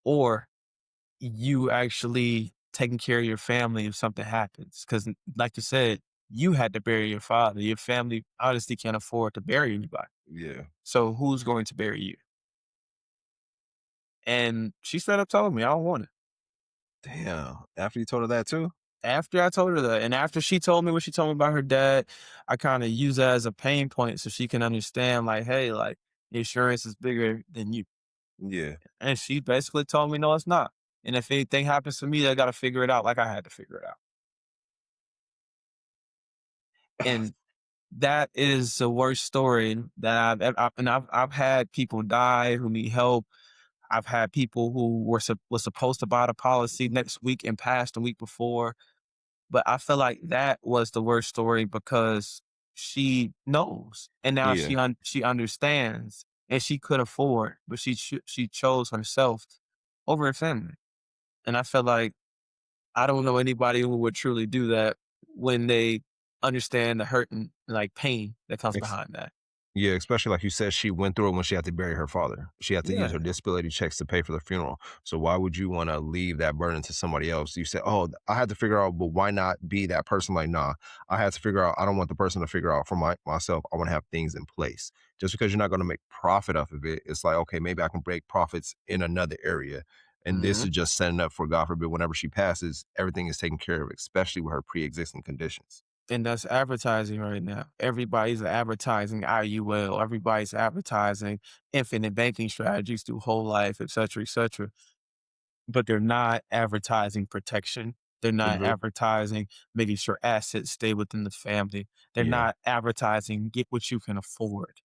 Or you actually taking care of your family if something happens. Because, like you said, you had to bury your father. Your family honestly can't afford to bury anybody. Yeah. So who's going to bury you? And she straight up told me, I don't want it. Damn. After you told her that too? After I told her that, and after she told me what she told me about her dad, I kind of use that as a pain point so she can understand, like, hey, like insurance is bigger than you. Yeah. And she basically told me, no, it's not. And if anything happens to me, I got to figure it out like I had to figure it out. And that is the worst story that I've had people die who need help. I've had people who was supposed to buy the policy next week and passed the week before. But I feel like that was the worst story because she knows, and now Yeah. she understands, and she could afford, but she chose herself over her family. And I feel like I don't know anybody who would truly do that when they understand the hurt and like pain that comes behind that. Yeah, especially like you said, she went through it when she had to bury her father. She had to use her Yeah. disability checks to pay for the funeral. So why would you want to leave that burden to somebody else? You said, "Oh, I had to figure out, but why not be that person?" Like, nah, I had to figure out. I don't want the person to figure out for myself. I want to have things in place. Just because you're not going to make profit off of it, it's like, okay, maybe I can break profits in another area. And this Mhm. is just setting up for God forbid, whenever she passes, everything is taken care of, especially with her pre-existing conditions. And that's advertising right now. Everybody's advertising IUL. Everybody's advertising infinite banking strategies through whole life, et cetera, et cetera. But they're not advertising protection. They're not Hmm. advertising making sure assets stay within the family. They're Yeah. not advertising get what you can afford,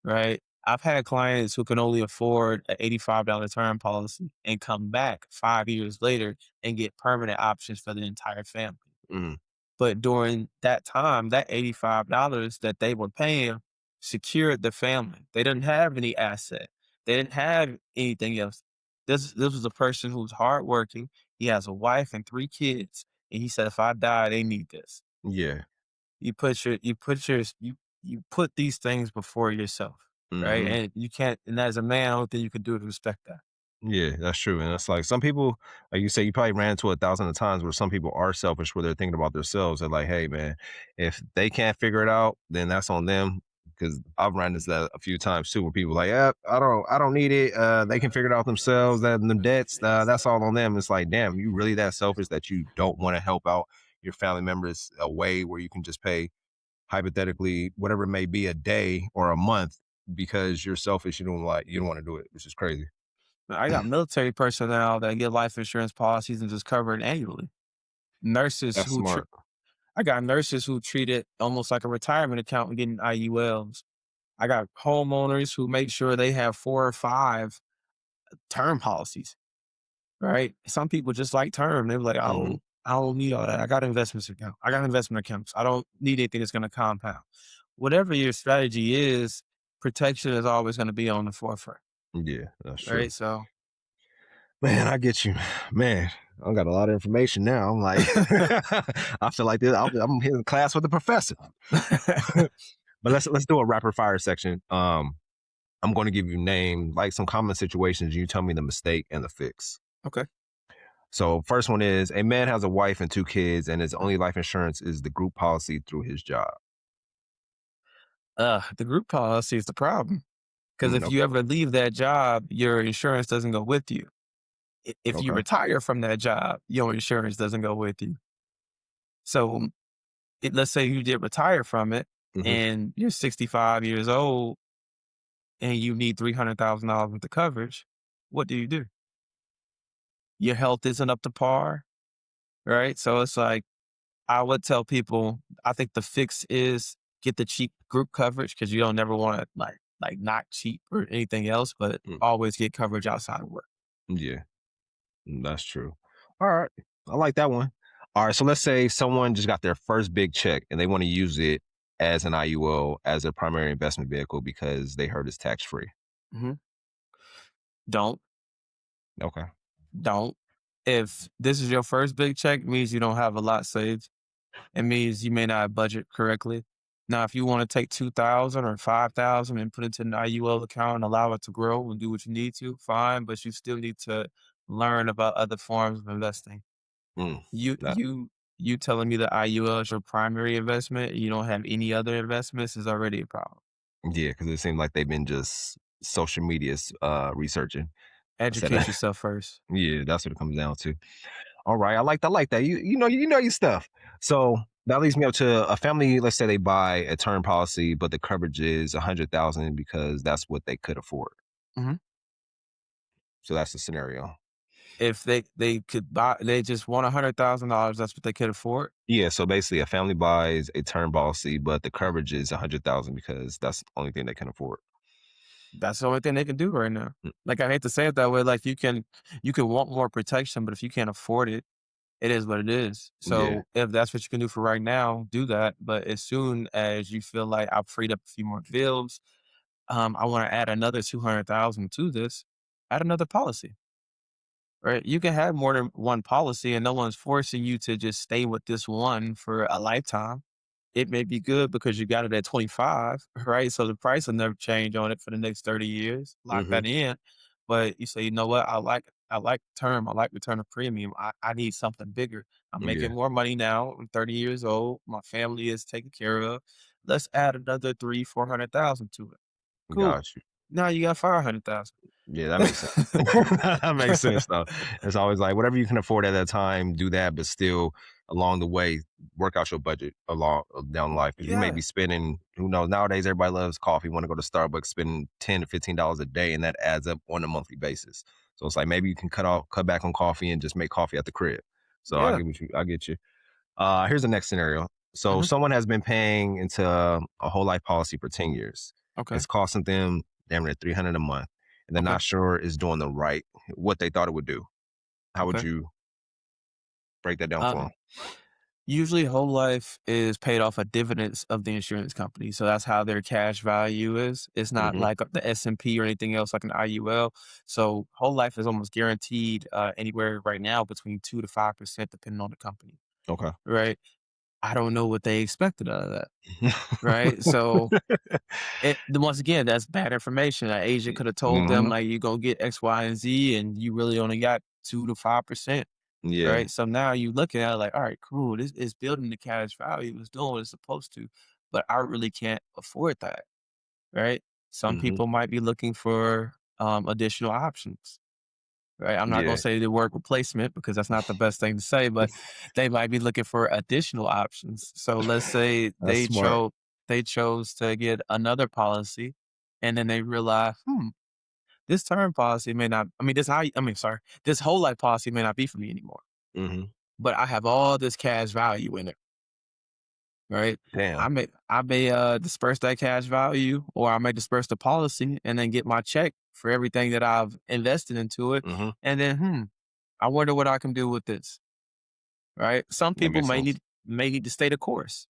right? I've had clients who can only afford an $85 term policy and come back 5 years later and get permanent options for the entire family. Hmm. But during that time, that $85 that they were paying secured the family. They didn't have any asset. They didn't have anything else. This was a person who's hardworking. He has a wife and 3 kids. And he said, if I die, they need this. Yeah. You put these things before yourself, right? Hmm. And you can't, and as a man, I don't think you can do to respect that. Yeah, that's true. And it's like some people, like you say, you probably ran into 1,000 of times where some people are selfish, where they're thinking about themselves. They're like, hey, man, if they can't figure it out, then that's on them. Because I've run into that a few times too, where people are like, yeah, I don't need it. They can figure it out themselves. That them debts, that's all on them. It's like, damn, you really that selfish that you don't want to help out your family members a way where you can just pay hypothetically whatever it may be a day or a month because you're selfish. You don't want to do it, which is crazy. I got military personnel that get life insurance policies and just cover it annually. Nurses That's who smart. I got nurses who treat it almost like a retirement account and getting IULs. I got homeowners who make sure they have 4 or 5 term policies, right? Some people just like term. They're like, Hmm. I don't need all that. I got investments account. I got investment accounts. I don't need anything that's going to compound. Whatever your strategy is, protection is always going to be on the forefront, Yeah, that's true. right? So, Man, I get you. Man, I got a lot of information now. I'm like, I feel like this. I'm here in class with the professor. But let's do a rapid fire section. I'm going to give you name like some common situations. You tell me the mistake and the fix. okay. So first one is a man has a wife and 2 kids, and his only life insurance is the group policy through his job. The group policy is the problem because if you Okay. ever leave that job, your insurance doesn't go with you. If you Okay. retire from that job, your insurance doesn't go with you. So let's say you did retire from it Hmm. and you're 65 years old and you need $300,000 worth of coverage. What do? Your health isn't up to par, right? So it's like, I would tell people, I think the fix is get the cheap group coverage because you don't never want to like not cheap or anything else, but always get coverage outside of work. Yeah. That's true. All right. I like that one. All right. So let's say someone just got their first big check and they want to use it as an IUL as a primary investment vehicle because they heard it's tax free. Mhm. Don't, Okay. don't. If this is your first big check, it means you don't have a lot saved. It means you may not budget correctly. Now, if you want to take 2,000 or 5,000 and put it in an IUL account and allow it to grow and do what you need to, fine, but you still need to learn about other forms of investing. Mm, You that, you you telling me that IUL is your primary investment, you don't have any other investments is already a problem. yeah, because it seemed like they've been just social media's researching. I said, Educate yourself first. yeah, that's what it comes down to. All right. I like that. You know your stuff. So that leads me up to a family. Let's say they buy a term policy, but the coverage is 100,000 because that's what they could afford. Mhm. So that's the scenario. If they could buy, they just want $100,000, that's what they could afford. Yeah, so basically a family buys a term policy, but the coverage is 100,000 because that's the only thing they can afford. That's the only thing they can do right now. Mm, Like, I hate to say it that way, like, you can want more protection, but if you can't afford it, it is what it is. yeah, So, if that's what you can do for right now, do that, but as soon as you feel like I've freed up a few more bills, I wanna add another 200,000 to this, add another policy. Right? You can have more than one policy and no one's forcing you to just stay with this one for a lifetime. It may be good because you got it at 25, right? So the price will never change on it for the next 30 years. Lock hmm, that in. But you say, you know what? I like term. I like return of premium. I need something bigger. I'm making yeah, more money now. I'm 30 years old. My family is taken care of. Let's add another 400,000 to it. Cool. got you. Now you got 500,000. Yeah, that makes sense. That makes sense though. It's always like whatever you can afford at that time, do that, but still along the way, work out your budget along down life because you may Yeah. be spending. Who knows? Nowadays, everybody loves coffee. Want to go to Starbucks, spending $10 to $15 a day, and that adds up on a monthly basis. So it's like maybe you can cut back on coffee, and just make coffee at the crib. So I Yeah. get what you. I get you. Here's the next scenario. So Mhm. someone has been paying into a whole life policy for 10 years. Okay. It's costing them damn near 300 a month, and they're Okay. not sure it's doing the right what they thought it would do. How would Okay. you break that down for them? Um, Usually whole life is paid off of dividends of the insurance company. So that's how their cash value is. It's not Hmm. like the S&P or anything else like an IUL. So whole life is almost guaranteed anywhere right now between 2 to 5% depending on the company, Okay. right? I don't know what they expected out of that, right? So once again, that's bad information. An agent could have told them Mhm. like you're gonna get X, Y, and Z, and you really only got 2 to 5%, Yeah. right? So now you looking at it like, all right, cool, this is building the cash value, it's doing what it's supposed to, but I really can't afford that, right? Some Mhm. people might be looking for additional options. Right, I'm not gonna Yeah. say the word replacement because that's not the best thing to say, but they might be looking for additional options. So let's say That's smart. they chose to get another policy, and then they realize, this term policy may not. I mean, sorry, this whole life policy may not be for me anymore. Mhm. But I have all this cash value in it, right? Damn. I may disperse that cash value, or I may disperse the policy and then get my check for everything that I've invested into it, Mhm. and then I wonder what I can do with this, right? Some That people makes sense. may need to stay the course,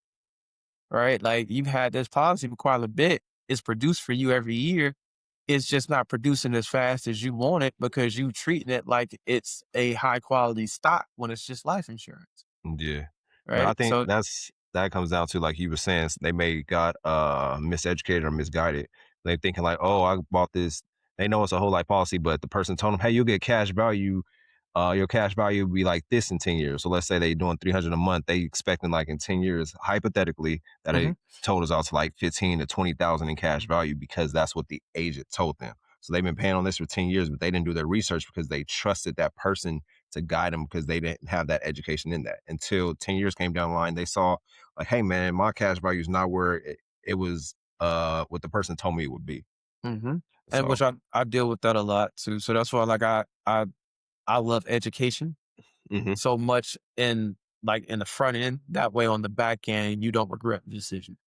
right? Like you've had this policy for quite a bit. It's produced for you every year. It's just not producing as fast as you want it because you treating it like it's a high quality stock when it's just life insurance, Yeah. But I right? think So, that comes down to, like you were saying, they may got, miseducated or misguided. They thinking like, "Oh, I bought this." They know it's a whole life policy, but the person told them, "Hey, you'll get cash value. Your cash value will be like this in 10 years." So let's say they doing 300 a month. They expecting like in 10 years, hypothetically, that mhm, it totals out to like 15 to 20,000 in cash value because that's what the agent told them. So they've been paying on this for 10 years, but they didn't do their research because they trusted that person to guide them because they didn't have that education in that. Until 10 years came down the line, they saw like, hey man, my cash value is not where it was what the person told me it would be. mhm, and So which I deal with that a lot too. So that's why like I love education mhm, so much in like in the front end. That way on the back end, you don't regret the decision.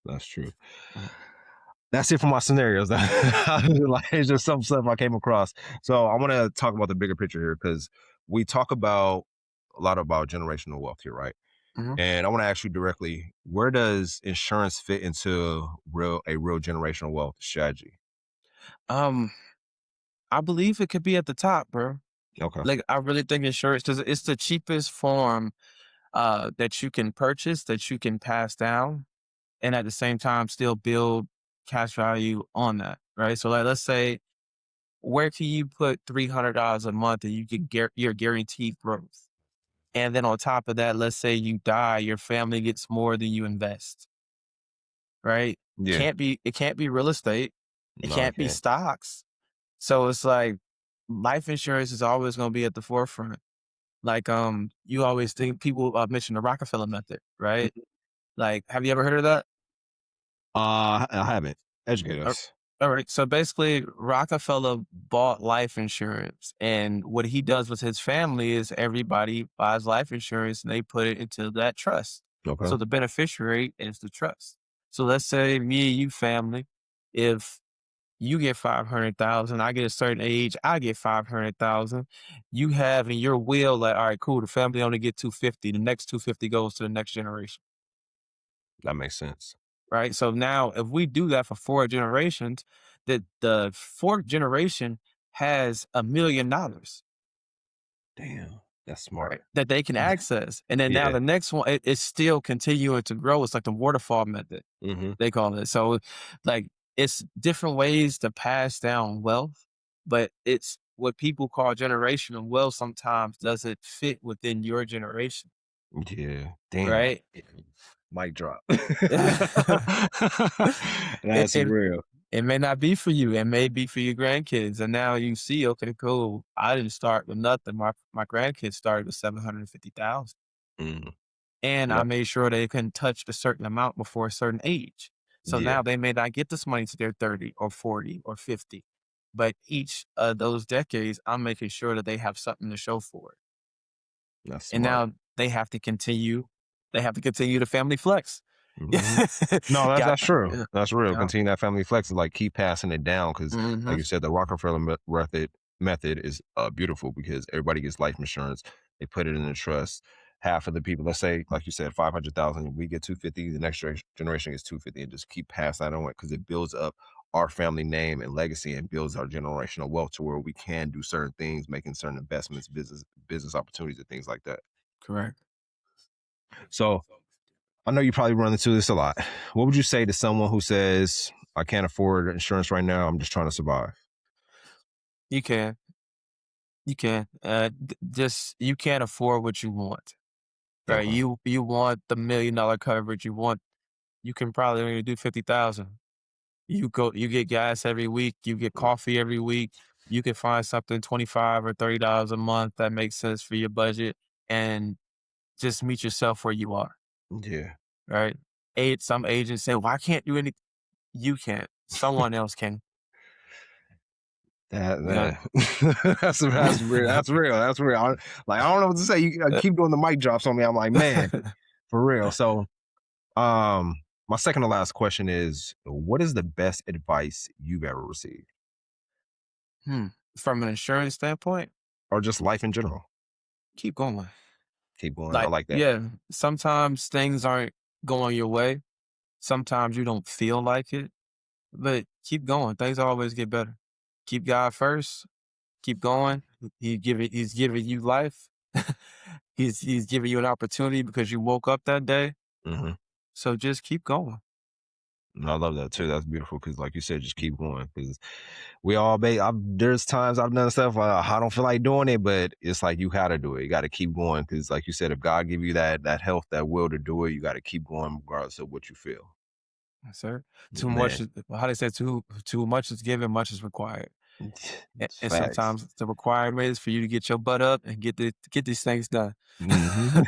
that's true. Mhm, That's it for my scenarios. Like it's just some stuff I came across. So I want to talk about the bigger picture here because we talk about a lot about generational wealth here, right? mhm. And I want to ask you directly, where does insurance fit into real generational wealth strategy? Um, I believe it could be at the top, bro. Okay. Like, I really think insurance because it's the cheapest form, that you can purchase, that you can pass down, and at the same time still build cash value on that, right? So, like, let's say, where can you put $300 a month and you can get your guaranteed growth? And then on top of that, let's say you die, your family gets more than you invest, right? Yeah. It can't be real estate. It No, I can't be can't. stocks. So it's like life insurance is always going to be at the forefront. Like, you always think people mention the Rockefeller method, right? Like, have you ever heard of that? I haven't. Educate Uh, us. all right. So basically, Rockefeller bought life insurance, and what he does with his family is everybody buys life insurance and they put it into that trust. Okay. So the beneficiary is the trust. So let's say me and you family, if you get 500,000, I get a certain age, I get 500,000. You have in your will, like, all right, cool. The family only get 250. The next 250 goes to the next generation, That makes sense. right? So now, if we do that for 4 generations, the fourth generation has $1 million, Damn. That's right, smart. that they can access, and then now Yeah. the next one, it's still continuing to grow. It's like the waterfall method, Hmm. they call it. So, like, it's different ways to pass down wealth, but it's what people call generational wealth sometimes doesn't fit within your generation, Yeah. Damn. right? Mic drop. it, That's it real. it may not be for you. It may be for your grandkids. And now you see, okay, cool. I didn't start with nothing. My grandkids started with 750,000. Mhm. And I Yep. made sure they couldn't touch a certain amount before a certain age. So Yeah. now they may not get this money to their 30 or 40 or 50. But each of those decades, I'm making sure that they have something to show for it. That's And smart. now they have to continue the family flex. Mhm. No, that's Got true. yeah. That's real. Yeah. Continue that family flex and like keep passing it down because, like Mhm. you said, the Rockefeller method is beautiful because everybody gets life insurance. They put it in a trust. Half of the people, let's say, like you said, 500,000, we get 250. The next generation gets 250, and just keep passing that on because it builds up our family name and legacy and builds our generational wealth to where we can do certain things, making certain investments, business opportunities, and things like that. Correct. So I know you probably run into this a lot. What would you say to someone who says, I can't afford insurance right now, I'm just trying to survive? You can, you can. Just you can't afford what you want, right? Okay. You want the $1 million coverage. You can probably only do 50,000. You get gas every week. You get coffee every week. You can find something $25 or $30 a month that makes sense for your budget, and just meet yourself where you are, Yeah. right? Some agents say, "Well, I can't do anything." You can't. Someone else can. Yeah. That's real. That's real. That's real. I don't know what to say. You keep doing the mic drops on me. I'm like, man, for real. So, um, my second to last question is, what is the best advice you've ever received, Hmm. From an insurance standpoint, or just life in general? keep going. Keep going. I Like, like that. yeah, sometimes things aren't going your way. Sometimes you don't feel like it, but keep going. Things always get better. Keep God first. Keep going. He's giving you life. He's giving you an opportunity because you woke up that day. Hmm. So just keep going. And I love that too. That's beautiful because, like you said, just keep going. Because we all, there's times I've done stuff I don't feel like doing it, but it's like you got to do it. You got to keep going because, like you said, if God give you that health, that will to do it, you got to keep going regardless of what you feel. Yes, sir. Too much Man, is how they say too much is given, much is required. it's And facts. sometimes the requirement is for you to get your butt up and get these things done. Hmm.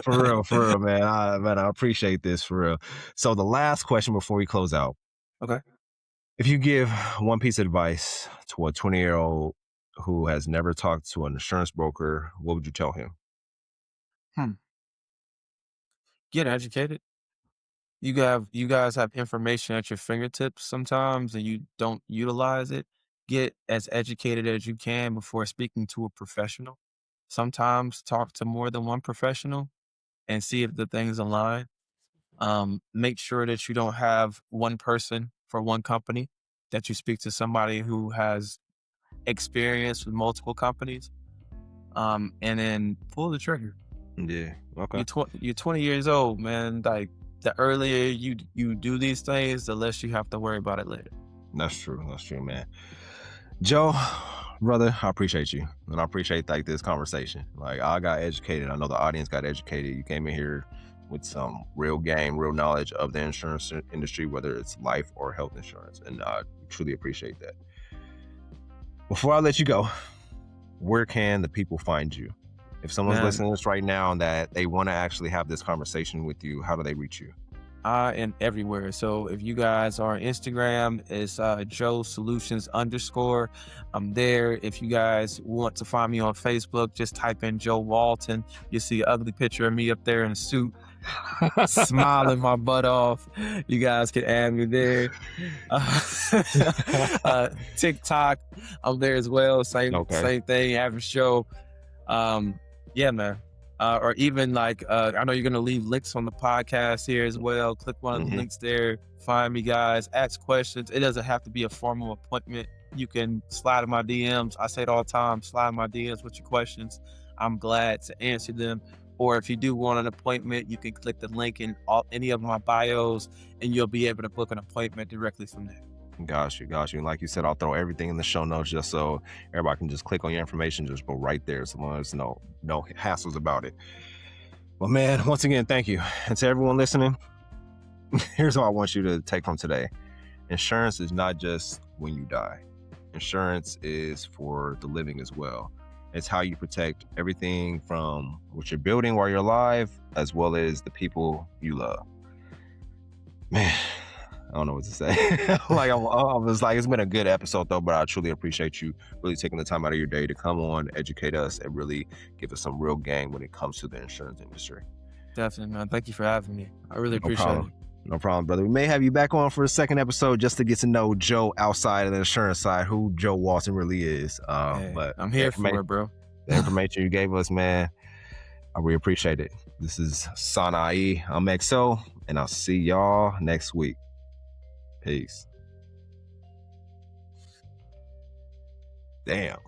For real, man. I appreciate this for real. So the last question before we close out: Okay. if you give one piece of advice to a 20-year-old who has never talked to an insurance broker, what would you tell him? Hmm. Get educated. You guys have information at your fingertips sometimes and you don't utilize it. Get as educated as you can before speaking to a professional. Sometimes talk to more than one professional and see if the things align. Make sure that you don't have one person for one company, that you speak to somebody who has experience with multiple companies, and then pull the trigger. Yeah. Okay. You're 20 years old, man. Like the earlier you do these things, the less you have to worry about it later. That's true. That's true, man. Joe, brother, I appreciate you. And I appreciate like this conversation. Like I got educated. I know the audience got educated. You came in here with some real game, real knowledge of the insurance industry, whether it's life or health insurance. And I truly appreciate that. Before I let you go, where can the people find you? If someone's Man, listening to this right now and that they want to actually have this conversation with you, how do they reach you? I am everywhere. So if you guys are on Instagram, it's Joe Solutions _ I'm there. If you guys want to find me on Facebook, just type in Joe Walton. You'll see an ugly picture of me up there in a suit, smiling my butt off. You guys can add me there. Uh, TikTok, I'm there as well. Same Okay. same thing. Average show. Um, yeah, man. Or even like I know you're gonna leave links on the podcast here as well. Click one of the Hmm. links there. Find me, guys. Ask questions. It doesn't have to be a formal appointment. You can slide in my DMs. I say it all the time. Slide in my DMs with your questions. I'm glad to answer them. Or if you do want an appointment, you can click the link in any of my bios, and you'll be able to book an appointment directly from there. Got you, got you. And like you said, I'll throw everything in the show notes just so everybody can just click on your information, just go right there. So long as no hassles about it. Well, man, once again, thank you. And to everyone listening, here's what I want you to take from today. Insurance is not just when you die. Insurance is for the living as well. It's how you protect everything from what you're building while you're alive, as well as the people you love. Man, I don't know what to say. I was like, it's been a good episode though, but I truly appreciate you really taking the time out of your day to come on, educate us, and really give us some real game when it comes to the insurance industry. Definitely, man. Thank you for having me. I really No appreciate it. problem. No problem, brother. We may have you back on for a second episode just to get to know Joe outside of the insurance side, who Joe Walton really is. Hey, But I'm here for it, bro. the information you gave us, man, I really appreciate it. This is Sanai. I'm XO, and I'll see y'all next week. Peace. Damn.